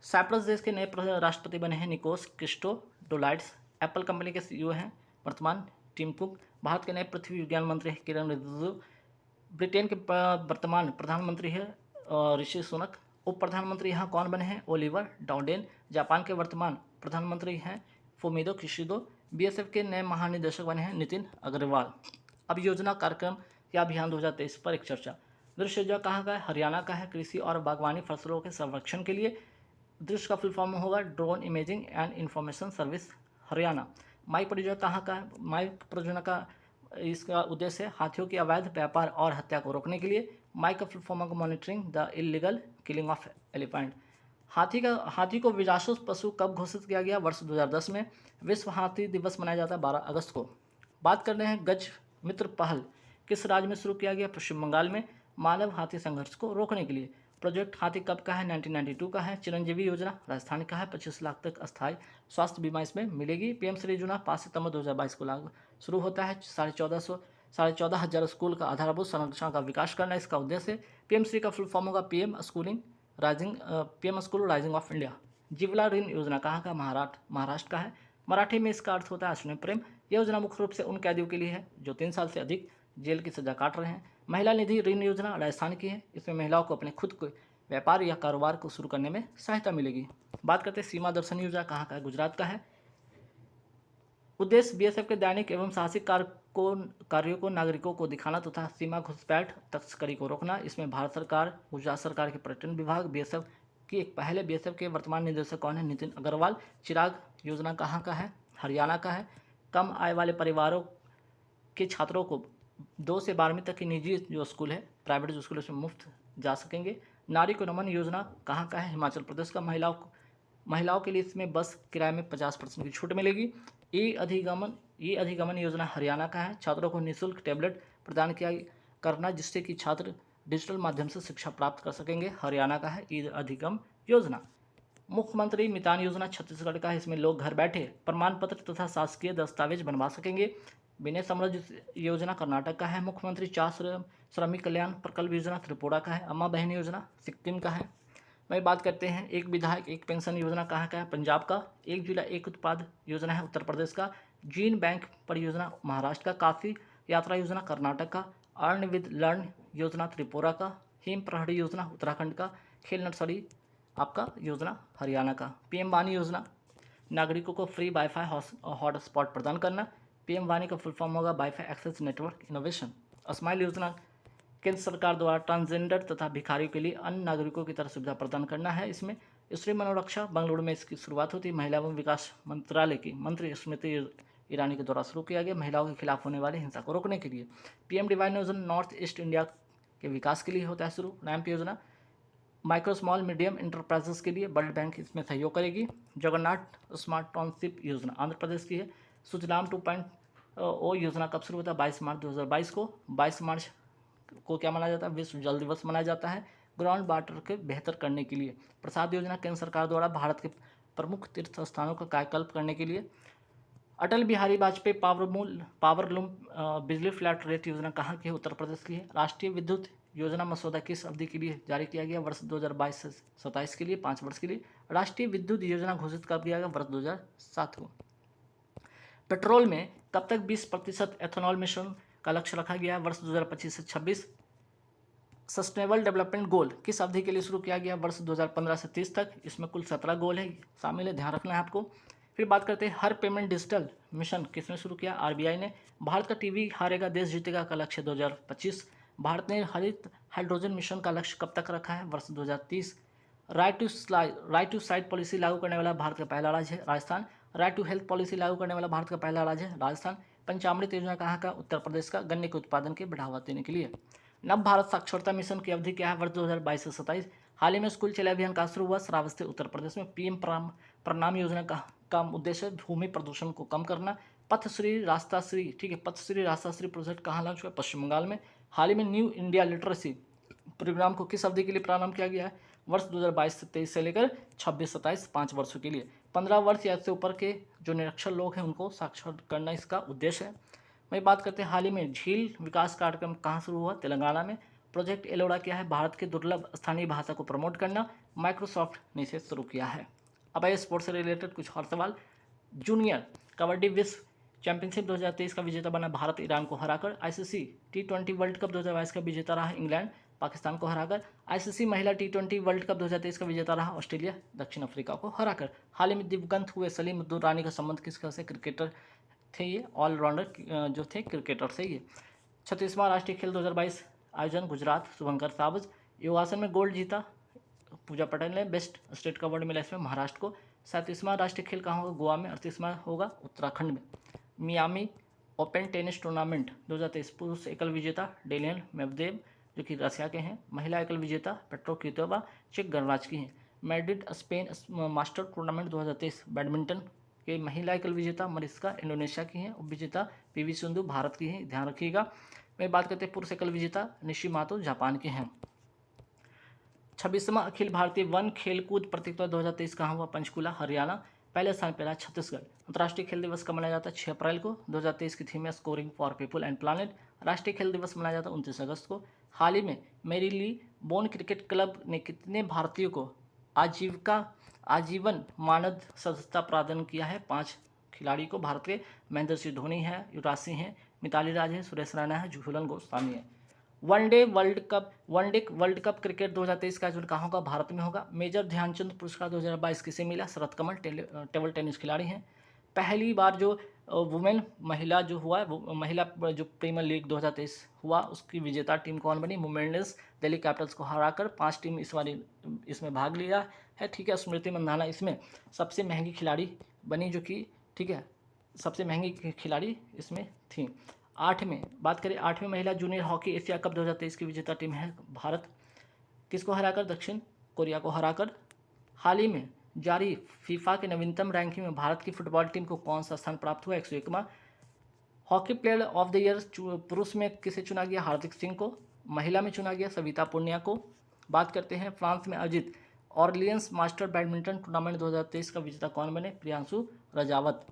साइप्रस देश के नए राष्ट्रपति बने हैं निकोस क्रिस्टोडोलाइड्स। एप्पल कंपनी के CEO हैं वर्तमान टिम कुक। भारत के नए पृथ्वी विज्ञान मंत्री हैं किरण रिजिजू। ब्रिटेन के वर्तमान प्रधानमंत्री है ऋषि सुनक। उप प्रधानमंत्री यहाँ कौन बने हैं? ओलिवर डाउडेन। जापान के वर्तमान प्रधानमंत्री हैं फुमिदो किशिदो। BSF के नए महानिदेशक बने हैं नितिन अग्रवाल। अब योजना, कार्यक्रम या अभियान 2023 पर एक चर्चा। दृश्य योजना कहाँ का है? हरियाणा का है। कृषि और बागवानी फसलों के संरक्षण के लिए दृश्य का फुल फॉर्म होगा drone imaging and information service Haryana. माइक परियोजना कहाँ का है? माइक परियोजना का इसका उद्देश्य है हाथियों की अवैध व्यापार और हत्या को रोकने के लिए। माइक का फुल फॉर्म होगा monitoring the illegal killing of elephant. हाथी को विरासत पशु कब घोषित किया गया? वर्ष 2010 में। विश्व हाथी दिवस मनाया जाता है 12 अगस्त को। बात कर रहे हैं गज मित्र पहल किस राज्य में शुरू किया गया? पश्चिम बंगाल में। मानव हाथी संघर्ष को रोकने के लिए। प्रोजेक्ट हाथी कब का है? 1992 का है। चिरंजीवी योजना राजस्थान का है। 25 लाख तक अस्थायी स्वास्थ्य बीमा इसमें मिलेगी। PM श्री योजना 5 सितंबर 2022 को लागू शुरू होता है। 14,500 स्कूल का आधारभूत संरचना का विकास करना इसका उद्देश्य। PM श्री का फुल फॉर्म होगा PM school rising of India. Jivala ऋण योजना कहाँ का? महाराष्ट्र का है। मराठी में इसका अर्थ होता है अश्विनी प्रेम। यह योजना मुख्य रूप से उन कैदियों के लिए है जो 3 साल से अधिक जेल की सजा काट रहे हैं। महिला निधि ऋण योजना राजस्थान की है। इसमें महिलाओं को अपने खुद के व्यापार या कारोबार को शुरू करने में सहायता मिलेगी। बात करते हैं सीमा दर्शन योजना कहाँ का है? गुजरात का है। उद्देश्य BSF के दैनिक एवं साहसिक कार्यों को नागरिकों को दिखाना तथा सीमा घुसपैठ तस्करी को रोकना। इसमें भारत सरकार, गुजरात सरकार के पर्यटन विभाग, BSF की एक पहले BSF के वर्तमान निदेशक कौन है? नितिन अग्रवाल। चिराग योजना कहाँ का है? हरियाणा का है। कम आय वाले परिवारों के छात्रों को 2 से 12वीं तक की निजी जो स्कूल है, प्राइवेट जो स्कूल है, उसमें मुफ्त जा सकेंगे। नारी को नमन योजना कहाँ का है? हिमाचल प्रदेश का। महिलाओं के लिए इसमें बस किराए में 50% की छूट मिलेगी। ई अधिगमन योजना हरियाणा का है। छात्रों को निःशुल्क टैबलेट प्रदान करना जिससे कि छात्र डिजिटल माध्यम से शिक्षा प्राप्त कर सकेंगे, हरियाणा का है ई अधिगम योजना। मुख्यमंत्री मितान योजना छत्तीसगढ़ का है। इसमें लोग घर बैठे प्रमाण पत्र तथा शासकीय दस्तावेज बनवा सकेंगे। विनय समृद्धि योजना कर्नाटक का है। मुख्यमंत्री 4 श्रमिक कल्याण प्रकल्प योजना त्रिपुरा का है। अम्मा बहन योजना सिक्किम का है। वही बात करते हैं एक विधायक एक पेंशन योजना कहाँ का है? पंजाब का। 1 जिला 1 उत्पाद योजना है उत्तर प्रदेश का। जीन बैंक परियोजना महाराष्ट्र का। काशी यात्रा योजना कर्नाटक का। अर्न विद लर्न योजना त्रिपुरा का। हिम प्रहरी योजना उत्तराखंड का। खेल नर्सरी आपका योजना हरियाणा का। PM वानी योजना नागरिकों को फ्री वाईफाई हॉटस्पॉट प्रदान करना। PM वानी का फुल फॉर्म होगा wifi access network innovation. Smile योजना केंद्र सरकार द्वारा ट्रांसजेंडर तथा भिखारियों के लिए अन्य नागरिकों की तरह सुविधा प्रदान करना है। इसमें स्त्री मनोरक्षा बेंगलुरु में इसकी शुरुआत होती है। महिला एवं विकास मंत्रालय की मंत्री स्मृति ईरानी के द्वारा शुरू किया गया महिलाओं के खिलाफ होने वाली हिंसा को रोकने के लिए। PM डिवाइन योजना नॉर्थ ईस्ट इंडिया के विकास के लिए होता है शुरू। रैम्प योजना माइक्रो स्मॉल मीडियम इंटरप्राइजेस के लिए वर्ल्ड बैंक इसमें सहयोग करेगी। जगन्नाथ स्मार्ट टाउनशिप योजना आंध्र प्रदेश की है। सुजलाम 2.0 योजना कब शुरू होता है? 22 मार्च 2022 को। 22 मार्च को क्या मनाया जाता है? विश्व जल दिवस मनाया जाता है ग्राउंड वाटर के बेहतर करने के लिए। प्रसाद योजना केंद्र सरकार द्वारा भारत के प्रमुख तीर्थ स्थानों का कायाकल्प करने के लिए। अटल बिहारी वाजपेयी पावरलूम बिजली फ्लैट रेट योजना कहाँ की है? उत्तर प्रदेश की है। राष्ट्रीय विद्युत योजना मसौदा किस अवधि के लिए जारी किया गया? वर्ष 2022 से 27 के लिए, 5 वर्ष के लिए। राष्ट्रीय विद्युत योजना घोषित कब किया गया? वर्ष 2007 को। पेट्रोल में कब तक 20% एथेनॉल मिश्रण का लक्ष्य रखा गया है? वर्ष 2025 से 26। सस्टेनेबल डेवलपमेंट गोल किस अवधि के लिए शुरू किया गया? वर्ष 2015 से 30 तक। इसमें कुल 17 गोल है शामिल है, ध्यान रखना है आपको। फिर बात करते हैं हर पेमेंट डिजिटल मिशन किसने शुरू किया? आरबीआई ने। भारत का टीवी हारेगा देश जीतेगा का लक्ष्य 2025। भारत ने हरित हाइड्रोजन मिशन का लक्ष्य कब तक रखा है? वर्ष 2030। राइट टू साइट पॉलिसी लागू करने वाला भारत का पहला राज्य है Rajasthan. Right to health policy लागू करने वाला भारत का पहला राज्य है राजस्थान। पंचामृत योजना कहाँ का? उत्तर प्रदेश का। गन्ने के उत्पादन के बढ़ावा देने के लिए। नव भारत साक्षरता मिशन की अवधि क्या है? वर्ष 2022 से 27। हाल ही में स्कूल चले अभियान का शुरू हुआ श्रावस्ती उत्तर प्रदेश में। पीएम प्रणाम योजना का उद्देश्य भूमि प्रदूषण को कम करना। पथश्री रास्ताश्री, ठीक है, पथश्री रास्ताश्री प्रोजेक्ट कहाँ लॉन्च हुआ? पश्चिम बंगाल में। हाल ही में न्यू इंडिया लिटरेसी प्रोग्राम को किस अवधि के लिए प्रारंभ किया गया है? वर्ष 2022 से 23 से लेकर 26-27, 5 वर्षों के लिए। 15 वर्ष या इससे ऊपर के जो निरक्षर लोग हैं उनको साक्षर करना इसका उद्देश्य है। वही बात करते हैं हाल ही में झील विकास कार्यक्रम कहाँ शुरू हुआ? तेलंगाना में। प्रोजेक्ट एलोरा क्या है? भारत की दुर्लभ स्थानीय भाषा को प्रमोट करना। माइक्रोसॉफ्ट ने इसे शुरू किया है। अब आइए स्पोर्ट्स से रिलेटेड कुछ और सवाल। जूनियर कबड्डी विश्व चैंपियनशिप 2023 का विजेता बना भारत ईरान को हराकर। आईसीसी T20 वर्ल्ड कप 2022 का विजेता रहा इंग्लैंड पाकिस्तान को हराकर। आईसीसी महिला T20 वर्ल्ड कप 2023 का विजेता रहा ऑस्ट्रेलिया दक्षिण अफ्रीका को हराकर। हाल ही में दिवंगत हुए सलीम दुर्रानी का संबंध किसका से? क्रिकेटर थे ये, ऑलराउंडर जो थे क्रिकेटर से ये। 36वां राष्ट्रीय खेल 2022 आयोजन गुजरात, शुभंकर सावज। योगासन में गोल्ड जीता पूजा पटेल ने। बेस्ट स्टेट का अवार्ड मिला इसमें महाराष्ट्र को। 37वां राष्ट्रीय खेल कहाँ होगा? गोवा में। 38वां होगा उत्तराखंड में। मियामी ओपन टेनिस टूर्नामेंट 2023 पुरुष एकल विजेता डेनियल मेदवेदेव जो कि रसिया के हैं। महिला एकल विजेता पेट्रो क्विटोवा चेक गणराज्य की हैं। Madrid Spain master tournament 2023 badminton के महिला एकल विजेता मरिस्का इंडोनेशिया की हैं। उपविजेता पीवी सिंधु भारत की हैं, ध्यान रखिएगा। मैं बात करते हैं पुरुष एकल विजेता निशिमातो जापान के हैं। 26वां अखिल भारतीय वन खेलकूद प्रतियोगिता 2023 कहाँ हुआ? पंचकुला हरियाणा। पहले स्थान पर रहा छत्तीसगढ़। अंतर्राष्ट्रीय खेल दिवस कब मनाया जाता है? 6 अप्रैल को। 2023 की थीम है scoring for people and planet. राष्ट्रीय खेल दिवस मनाया जाता है 29 अगस्त को। हाल ही में मेरीली बोन क्रिकेट क्लब ने कितने भारतीयों को आजीवन मानद सदस्यता प्रदान किया है? 5 खिलाड़ी को। भारत के महेंद्र सिंह धोनी है, युवराज सिंह है, मिताली राज है, सुरेश रैना है, झूलन गोस्वामी है। वनडे वर्ल्ड कप क्रिकेट 2023 का आयोजन कहाँ होगा? भारत में होगा। मेजर ध्यानचंद पुरस्कार 2022 किसे मिला? शरत कमल टेबल टेनिस खिलाड़ी हैं। पहली बार जो वुमेन महिला जो हुआ वो महिला जो प्रीमियर लीग 2023 हुआ उसकी विजेता टीम कौन बनी? मुंबई दिल्ली कैपिटल्स को हराकर 5 टीम इस बार इसमें भाग लिया है, ठीक है। स्मृति मंधाना इसमें सबसे महंगी खिलाड़ी बनी जो कि, ठीक है, सबसे महंगी खिलाड़ी इसमें थी। 8 बात करें 8वीं महिला जूनियर हॉकी एशिया कप 2023 की विजेता टीम है भारत। किसको हराकर? दक्षिण कोरिया को हराकर। हाल ही में जारी फीफा के नवीनतम रैंकिंग में भारत की फुटबॉल टीम को कौन सा स्थान प्राप्त हुआ? 101वां। Hockey player of the year पुरुष में किसे चुना गया? हार्दिक सिंह को। महिला में चुना गया सविता पुनिया को। बात करते हैं फ्रांस में आयोजित ऑरलियंस मास्टर बैडमिंटन टूर्नामेंट 2023 का विजेता कौन बने? प्रियांशु रजावत।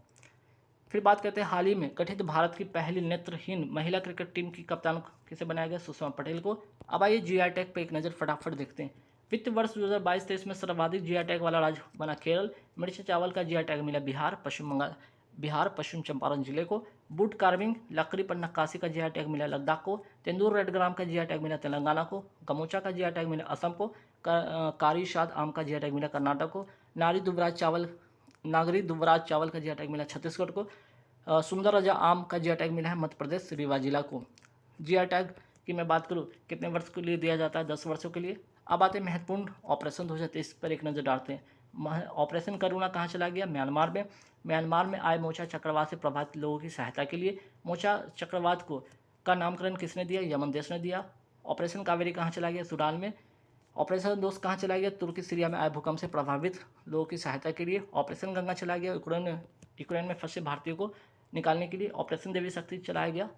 फिर बात करते हैं हाल ही में गठित भारत की पहली नेत्रहीन महिला क्रिकेट टीम की कप्तान किसे बनाया गया? सुषमा पटेल को। अब आइए जीआई टैग पे एक नज़र फटाफट देखते हैं। वित्त वर्ष 2022-23 में सर्वाधिक जीआई टैग वाला राज्य बना केरल। मिर्च चावल का जीआई टैग मिला बिहार पश्चिम चंपारण जिले को। वुड कार्विंग लकड़ी पर नक्काशी का जीआई टैग मिला लद्दाख को। तेंदूर रेड ग्राम का जीआई टैग मिला तेलंगाना को। गमोचा का जीआई टैग मिला असम को। कारी शाद आम का जीआई टैग मिला कर्नाटक को। नागरी दुबराज चावल का जीआई टैग मिला छत्तीसगढ़ को। सुंदर राजा आम का जीआई टैग मिला है मध्य प्रदेश रीवा जिला को। जीआई टैग की मैं बात करूँ कितने वर्ष के लिए दिया जाता है? 10 वर्षों के लिए। अब आते हैं महत्वपूर्ण ऑपरेशन 2023 पर एक नज़र डालते हैं। ऑपरेशन करुणा कहाँ चला गया? म्यांमार में। म्यांमार में आए मोचा चक्रवात से प्रभावित लोगों की सहायता के लिए। मोचा चक्रवात का नामकरण किसने दिया? यमन देश ने दिया। ऑपरेशन कावेरी कहाँ चला गया? सूडान में। ऑपरेशन दोस्त कहाँ चलाया गया? तुर्की सीरिया में आए भूकंप से प्रभावित लोगों की सहायता के लिए। ऑपरेशन गंगा चलाया गया यूक्रेन में फंसे भारतीयों को निकालने के लिए। ऑपरेशन देवी शक्ति चलाया गया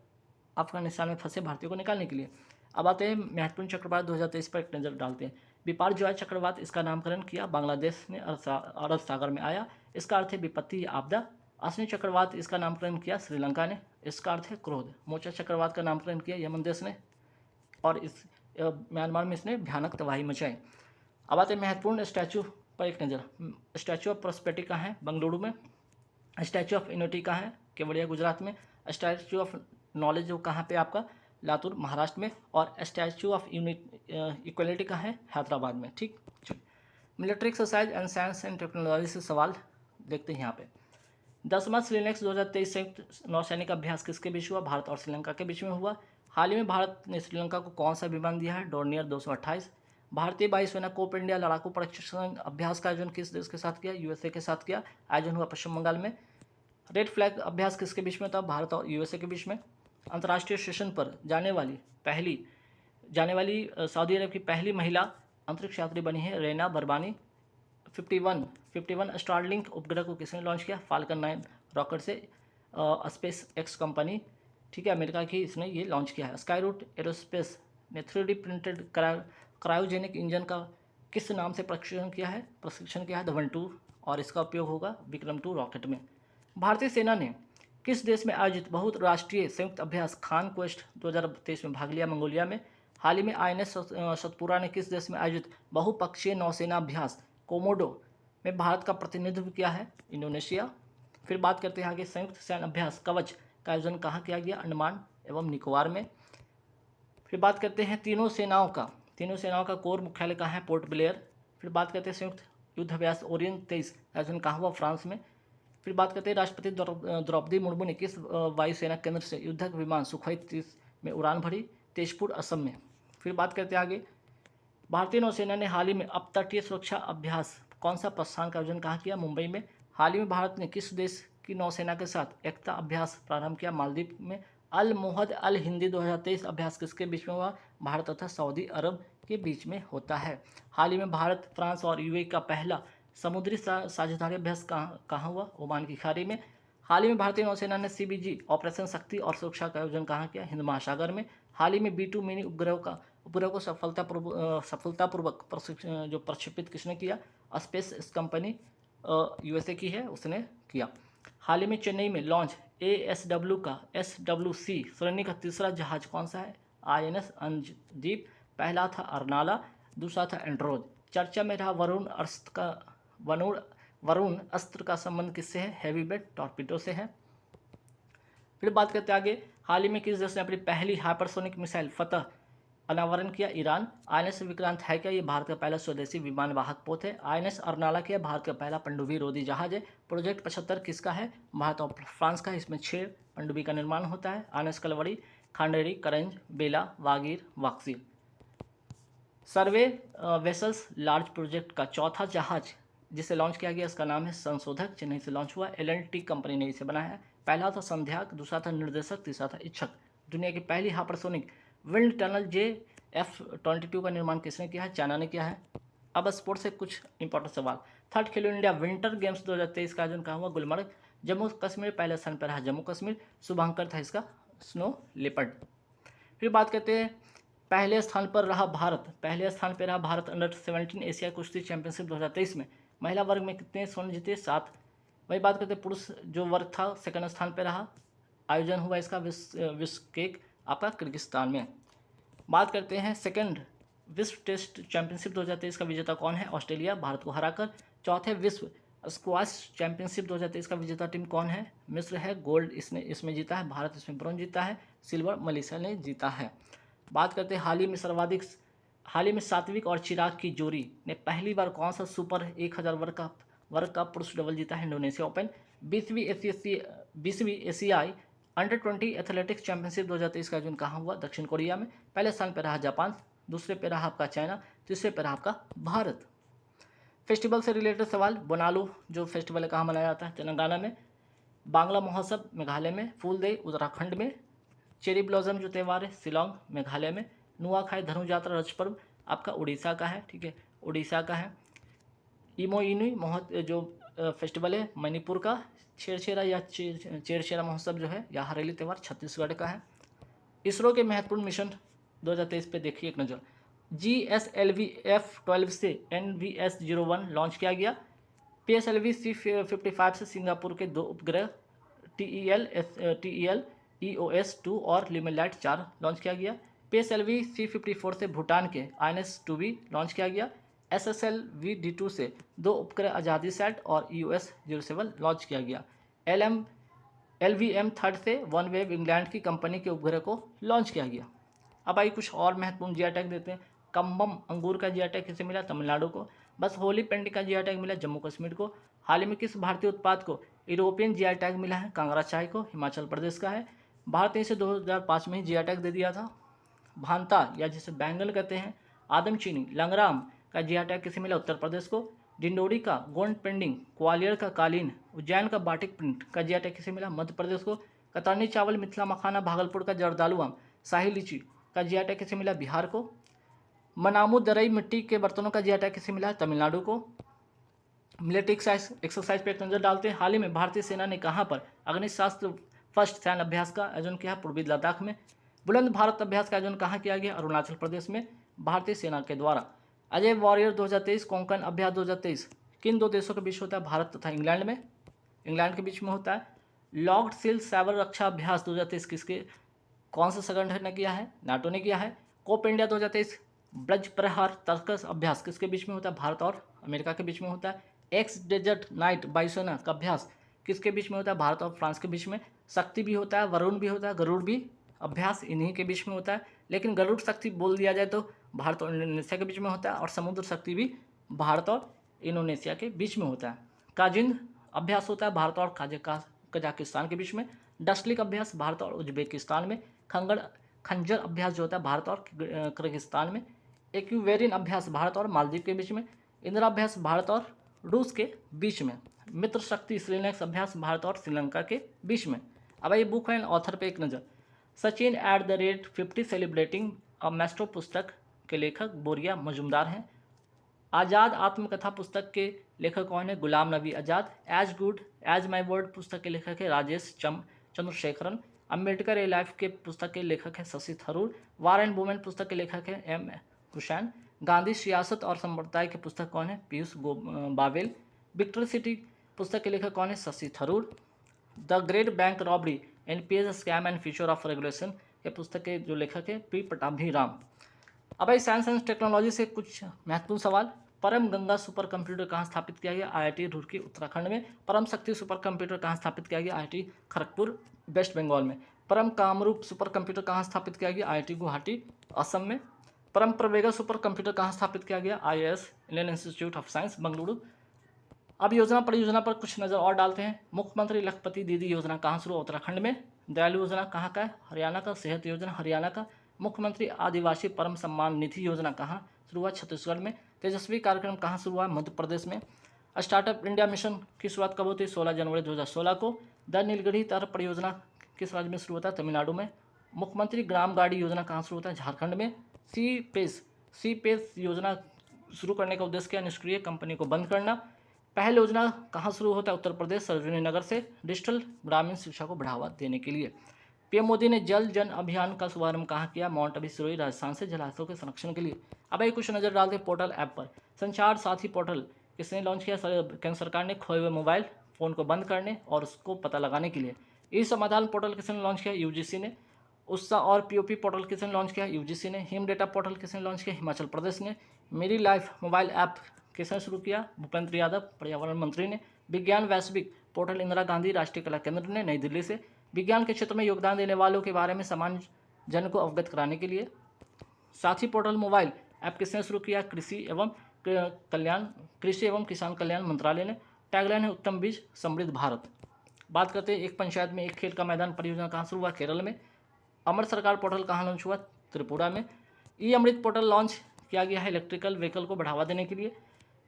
अफगानिस्तान में फंसे भारतीयों को निकालने के लिए। अब आते हैं महत्वपूर्ण चक्रवात 2023 पर एक नज़र डालते हैं। बिपारजॉय चक्रवात, इसका नामकरण किया बांग्लादेश ने अरब सागर में आया, इसका अर्थ है विपत्ति या आपदा। असनी चक्रवात, इसका नामकरण किया श्रीलंका ने, इसका अर्थ है क्रोध। मोचा चक्रवात का नामकरण किया यमन देश ने और इस म्यांमार में इसने भयानक तबाही मचाई। अब आते हैं महत्वपूर्ण स्टैचू पर एक नज़र। स्टैचू ऑफ प्रॉस्पेरिटी कहाँ है? बेंगलुरु में। स्टैचू ऑफ यूनिटी कहाँ है? केवड़िया गुजरात में। स्टैचू ऑफ नॉलेज जो कहाँ पे आपका? लातूर महाराष्ट्र में। और स्टैचू ऑफ इक्वलिटी कहाँ है? हैदराबाद में। ठीक, military exercise and science and technology से सवाल देखते हैं यहाँ पे। 10वां श्रीलेक्स 2023 संयुक्त नौसैनिक अभ्यास किसके बीच हुआ? भारत और श्रीलंका के बीच में हुआ। हाल ही में भारत ने श्रीलंका को कौन सा विमान दिया है? डोर्नियर 228। भारतीय वायुसेना कोप इंडिया लड़ाकू प्रशिक्षण अभ्यास का आयोजन किस देश के साथ किया? यूएसए के साथ किया। आयोजन हुआ पश्चिम बंगाल में। रेड फ्लैग अभ्यास किसके बीच में था? भारत और यूएसए के बीच में। अंतर्राष्ट्रीय स्टेशन पर जाने वाली सऊदी अरब की पहली महिला अंतरिक्ष यात्री बनी है रैना बरबानी। 51 स्टारलिंक उपग्रह को किसने लॉन्च किया? फाल्कन 9 रॉकेट से स्पेस एक्स कंपनी, ठीक है, अमेरिका की, इसने ये लॉन्च किया है। स्काई रूट एरोस्पेस ने 3D प्रिंटेड क्रायोजेनिक इंजन का किस नाम से प्रशिक्षण किया है? धवन 2, और इसका उपयोग होगा विक्रम 2 रॉकेट में। भारतीय सेना ने किस देश में आयोजित बहुराष्ट्रीय संयुक्त अभ्यास खान क्वेस्ट 2023 में भाग लिया? मंगोलिया में। हाल ही में INS सतपुरा ने किस देश में आयोजित बहुपक्षीय नौसेना अभ्यास कोमोडो में भारत का प्रतिनिधित्व किया है? इंडोनेशिया। फिर बात करते हैं आगे, संयुक्त सैन्य अभ्यास कवच का आयोजन कहाँ किया गया? अंडमान एवं निकोबार में। फिर बात करते हैं तीनों सेनाओं का कोर मुख्यालय कहाँ है? Port Blair. फिर बात करते हैं संयुक्त युद्ध अभ्यास ओरियन 23 आयोजन कहाँ हुआ? फ्रांस में। फिर बात करते हैं राष्ट्रपति द्रौपदी मुर्मू ने किस वायुसेना केंद्र से युद्धक विमान सुखोई 30 में उड़ान भरी? तेजपुर असम में। फिर बात करते हैं आगे, भारतीय नौसेना ने हाल ही में अपतटीय सुरक्षा अभ्यास कौन सा प्रस्थान का आयोजन कहाँ किया? मुंबई में। हाल ही में भारत ने किस देश की नौसेना के साथ एकता अभ्यास प्रारंभ किया? मालदीव में। अल मोहद अल हिंदी 2023 अभ्यास किसके बीच में हुआ? भारत तथा सऊदी अरब के बीच में होता है। हाल ही में भारत, फ्रांस और यूएई का पहला समुद्री साझेदारी अभ्यास कहाँ हुआ? ओमान की खाड़ी में। हाल ही में भारतीय नौसेना ने CBG ऑपरेशन शक्ति और सुरक्षा का आयोजन कहाँ किया? हिंद महासागर में। हाल ही में B2 मिनी उपग्रह को सफलतापूर्वक प्रक्षेपित किसने किया? स्पेस एक्स कंपनी यूएसए की है, उसने किया। हाल ही में चेन्नई में लॉन्च ASW का SWC श्रेणी का तीसरा जहाज कौन सा है? INS अंजदीप। पहला था अर्नाला, दूसरा था एंड्रोज। चर्चा में रहा वरुण अस्त्र का संबंध किससे है? हैवी वेट टॉर्पीडो से है। फिर बात करते हैं आगे, हाल ही में किस देश ने अपनी पहली हाइपरसोनिक मिसाइल फतह अनावरण किया? ईरान। INS विक्रांत है क्या? ये भारत का पहला स्वदेशी विमान वाहक पोत है। INS अर्नाला क्या? भारत का पहला पनडुब्बी रोधी जहाज है। प्रोजेक्ट 75 किसका है? भारत और फ्रांस का है। इसमें 6 पनडुब्बी का निर्माण होता है। INS कलवड़ी, खांडेरी, करंज, बेला, वागीर, वाक्सी। सर्वे वेसल्स लार्ज प्रोजेक्ट का चौथा जहाज जिसे लॉन्च किया गया, इसका नाम है संशोधक, चेन्नई से लॉन्च हुआ। L&T कंपनी ने इसे बनाया है। पहला था संध्याक, दूसरा था निर्देशक, तीसरा था इच्छक। दुनिया की पहली हाइपरसोनिक विंड टनल JF-22 का निर्माण किसने किया है? चाइना ने किया है। अब स्पोर्ट्स से कुछ इंपॉर्टेंट सवाल। 3rd खेलो इंडिया विंटर गेम्स 2023 का आयोजन कहाँ हुआ? गुलमर्ग। जम्मू कश्मीर पहले स्थान पर रहा जम्मू कश्मीर। शुभांकर था इसका स्नो लेपर्ड। फिर बात करते हैं, पहले स्थान पर रहा भारत अंडर 17 एशिया कुश्ती चैंपियनशिप 2023 में। महिला वर्ग में कितने स्वर्ण जीते? 7। वही बात करते हैं, पुरुष जो वर्ग था सेकंड स्थान पर रहा। आयोजन हुआ इसका बिश्केक आपका किर्गिस्तान में। बात करते हैं सेकंड विश्व टेस्ट चैंपियनशिप 2023 का विजेता कौन है? ऑस्ट्रेलिया, भारत को हराकर। चौथे विश्व स्क्वाश चैंपियनशिप 2023 का विजेता टीम कौन है? मिस्र है। गोल्ड इसमें जीता है भारत, इसमें ब्रॉन्ज जीता है। सिल्वर मलेशिया ने जीता है। बात करते हैं हाल ही में सात्विक और चिराग की जोड़ी ने पहली बार कौन सा सुपर 1000 वर्ग का पुरुष डबल जीता है? Indonesia open. 20वीं एशियाई अंडर-20 एथलेटिक्स चैंपियनशिप 2023 का आयोजन कहाँ हुआ? दक्षिण कोरिया में। पहले स्थान पर रहा जापान, दूसरे पे रहा आपका चाइना, तीसरे पे रहा आपका भारत। फेस्टिवल से रिलेटेड सवाल। बोनालू जो फेस्टिवल है कहाँ मनाया जाता है? तेलंगाना में। बांग्ला महोत्सव मेघालय में। फूल डे उत्तराखंड में। चेरी ब्लॉसम जो त्यौहार है शिलोंग मेघालय में। नुआखाई धनु यात्रा रज पर्व आपका उड़ीसा का है, ठीक है, उड़ीसा का है। इमोइनुई जो फेस्टिवल है मणिपुर का। छेरछेरा या छेरछेरा महोत्सव जो है या हरेली त्यौहार छत्तीसगढ़ का है। इसरो के महत्वपूर्ण मिशन 2023 पे देखिए एक नज़र। GSLV-F12 से NVS-01 लॉन्च किया गया। PSLV-C55 से सिंगापुर के 2 उपग्रह TEL EOS-2 और ल्यूमेलाइट 4 लॉन्च किया गया। PSLV-C54 से भूटान के INS-2B लॉन्च किया गया। SSLV-D2 से 2 उपग्रह आज़ादी सैट और EOS-07 लॉन्च किया गया। LVM-3 से OneWeb इंग्लैंड की कंपनी के उपग्रह को लॉन्च किया गया। अब आई कुछ और महत्वपूर्ण जीआई टैग देते हैं। कम्बम अंगूर का जीआई टैग किसे मिला? तमिलनाडु को। बस होली पेंटिंग का जीआई टैग मिला जम्मू कश्मीर को। हाल ही में किस भारतीय उत्पाद को यूरोपियन जीआई टैग मिला है? कांगड़ा चाय को, हिमाचल प्रदेश का है। भारत ने इसे 2005 में ही जीआई टैग दे दिया था। भांता या जिसे बैंगन कहते हैं, आदमचीनी, लंगराम का जीआई टैग किसे मिला? उत्तर प्रदेश को। डिंडोरी का गोंड पेंडिंग, ग्वालियर का कालीन, उज्जैन का बाटिक प्रिंट का जीआई टैग किसे मिला? मध्य प्रदेश को। कतरनी चावल, मिथिला मखाना, भागलपुर का जर्दालू आम, शाही लीची का जीआई टैग किसे मिला? बिहार को। मनामू दरई मिट्टी के बर्तनों का जीआई टैग किसे मिला? तमिलनाडु को। मिलिट्री एक्सरसाइज पे एक नजर डालते हैं। हाल ही में भारतीय सेना ने कहां पर अग्निशास्त्र फर्स्ट सैन्य अभ्यास का आयोजन किया? पूर्वी लद्दाख में। बुलंद भारत अभ्यास का आयोजन कहां किया गया? अरुणाचल प्रदेश में, भारतीय सेना के द्वारा। अजय वॉरियर 2023 कोंकण अभ्यास 2023 किन 2 देशों के बीच होता है? भारत तथा इंग्लैंड में, इंग्लैंड के बीच में होता है। लॉर्ड सिल साइबर रक्षा अभ्यास 2023 किसके कौन सा संगठन ने किया है? नाटो ने किया है। कोप इंडिया 2023 ब्रज प्रहार तर्कस अभ्यास किसके बीच में होता है? भारत और अमेरिका के बीच में होता है। एक्स डेजर्ट नाइट वायुसेना का अभ्यास किसके बीच में होता है? भारत और फ्रांस के बीच में। शक्ति भी होता है, वरुण भी होता है, गरुड़ भी अभ्यास इन्हीं के बीच में होता है। लेकिन गरुड़ शक्ति बोल दिया जाए तो भारत और इंडोनेशिया के बीच में होता है, और समुद्र शक्ति भी भारत और इंडोनेशिया के बीच में होता है। काजिन अभ्यास होता है भारत और कजाकिस्तान के बीच में। डस्लिक अभ्यास भारत और उज्बेकिस्तान में। खंजर अभ्यास जो होता है भारत और किर्गिस्तान में। एक्यूवेरिन अभ्यास भारत और मालदीव के बीच में। इंदिरा अभ्यास भारत और रूस के बीच में। मित्र शक्ति श्रीलंका अभ्यास भारत और श्रीलंका के बीच में। अब ये बुक एंड ऑथर पे एक नज़र। सचिन @50 सेलिब्रेटिंग अ मैस्ट्रो पुस्तक के लेखक बोरिया मजुमदार हैं। आज़ाद आत्मकथा पुस्तक के लेखक कौन है? Ghulam Nabi Azad. As good as my word पुस्तक के लेखक है राजेश चंद्रशेखरन। अम्बेडकर ए लाइफ के पुस्तक के लेखक है Shashi Tharoor. War and women पुस्तक के लेखक है M हुसैन। गांधी सियासत और संप्रदाय के पुस्तक कौन है? पीयूष बावेल। विक्टर सिटी पुस्तक के लेखक कौन है? Shashi Tharoor. The great bank robbery NPS scam and future of regulation के पुस्तक के जो लेखक है P पटाभिराम। अब भाई साइंस एंड टेक्नोलॉजी से कुछ महत्वपूर्ण सवाल। परम गंगा सुपर कंप्यूटर कहाँ स्थापित किया गया? IIT रुड़की उत्तराखंड में। परम शक्ति सुपर कंप्यूटर कहाँ स्थापित किया गया? IIT खड़गपुर वेस्ट बंगाल में। परम कामरूप सुपर कंप्यूटर कहाँ स्थापित किया गया? IIT गुवाहाटी असम में। परम प्रवेगा सुपर कंप्यूटर कहाँ स्थापित किया गया? IIS Indian institute of science Bengaluru. अब योजना परियोजना पर कुछ नज़र और डालते हैं। मुख्यमंत्री लखपति दीदी योजना कहाँ शुरू? उत्तराखंड में। दयालु योजना कहाँ का है? हरियाणा का। सेहत योजना हरियाणा का। मुख्यमंत्री आदिवासी परम सम्मान निधि योजना कहाँ शुरू हुआ? छत्तीसगढ़ में। तेजस्वी कार्यक्रम कहाँ शुरू हुआ? मध्य प्रदेश में। स्टार्टअप इंडिया मिशन की शुरुआत कब होती है? 16 जनवरी 2016 को। द नीलगिरी तर परियोजना किस राज्य में शुरू होता है? तमिलनाडु में। मुख्यमंत्री ग्राम गाड़ी योजना कहाँ शुरू होता है? झारखंड में। सी पेस योजना शुरू करने का उद्देश्य क्या? निष्क्रिय कंपनी को बंद करना। पहल योजना कहाँ शुरू होता है? उत्तर प्रदेश सरोजिनी नगर से। डिजिटल ग्रामीण शिक्षा को बढ़ावा देने के लिए। पीएम मोदी ने जल जन अभियान का शुभारंभ कहाँ किया? माउंट अबू सिरोही राजस्थान से जलाशयों के संरक्षण के लिए। अब एक कुछ नजर डालते पोर्टल ऐप पर। संचार साथी पोर्टल किसने लॉन्च किया? केंद्र सरकार ने खोए हुए मोबाइल फ़ोन को बंद करने और उसको पता लगाने के लिए। ई समाधान पोर्टल किसने लॉन्च किया? UGC ने। उत्साह और POP पोर्टल किसने लॉन्च किया? UGC ने। हिम डेटा पोर्टल किसने लॉन्च किया? हिमाचल प्रदेश ने। मेरी लाइफ मोबाइल ऐप किसने शुरू किया? भूपेंद्र यादव पर्यावरण मंत्री ने। विज्ञान वैश्विक पोर्टल इंदिरा गांधी राष्ट्रीय कला केंद्र ने, नई दिल्ली से। विज्ञान के क्षेत्र में योगदान देने वालों के बारे में सामान्य जन को अवगत कराने के लिए। साथी पोर्टल मोबाइल ऐप किसने शुरू किया? कृषि एवं किसान कल्याण मंत्रालय ने। टैगलाइन है उत्तम बीज समृद्ध भारत। बात करते हैं एक पंचायत में एक खेल का मैदान परियोजना कहाँ शुरू हुआ? केरल में। अमर सरकार पोर्टल कहाँ लॉन्च हुआ? त्रिपुरा में। ई अमृत पोर्टल लॉन्च किया गया है इलेक्ट्रिकल व्हीकल को बढ़ावा देने के लिए।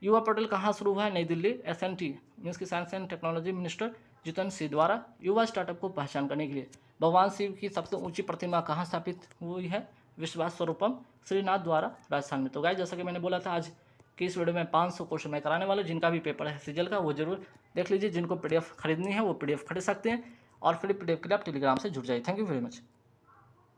युवा पोर्टल कहाँ शुरू हुआ है? नई दिल्ली। SNT मीन्स की science and technology minister Jitendra Singh द्वारा युवा स्टार्टअप को पहचान करने के लिए। भगवान शिव की सबसे ऊंची प्रतिमा कहाँ स्थापित हुई है? विश्वास स्वरूपम श्रीनाथ द्वारा राजस्थान में। तो गाइस जैसा कि मैंने बोला था आज कि इस वीडियो में 500 क्वेश्चन मैं कराने वाला हूँ। जिनका भी पेपर है सीजल का वो जरूर देख लीजिए। जिनको PDF खरीदनी है वो PDF खरीद सकते हैं और फिर PDF के लिए आप टेलीग्राम से जुड़ जाइए। Thank you very much.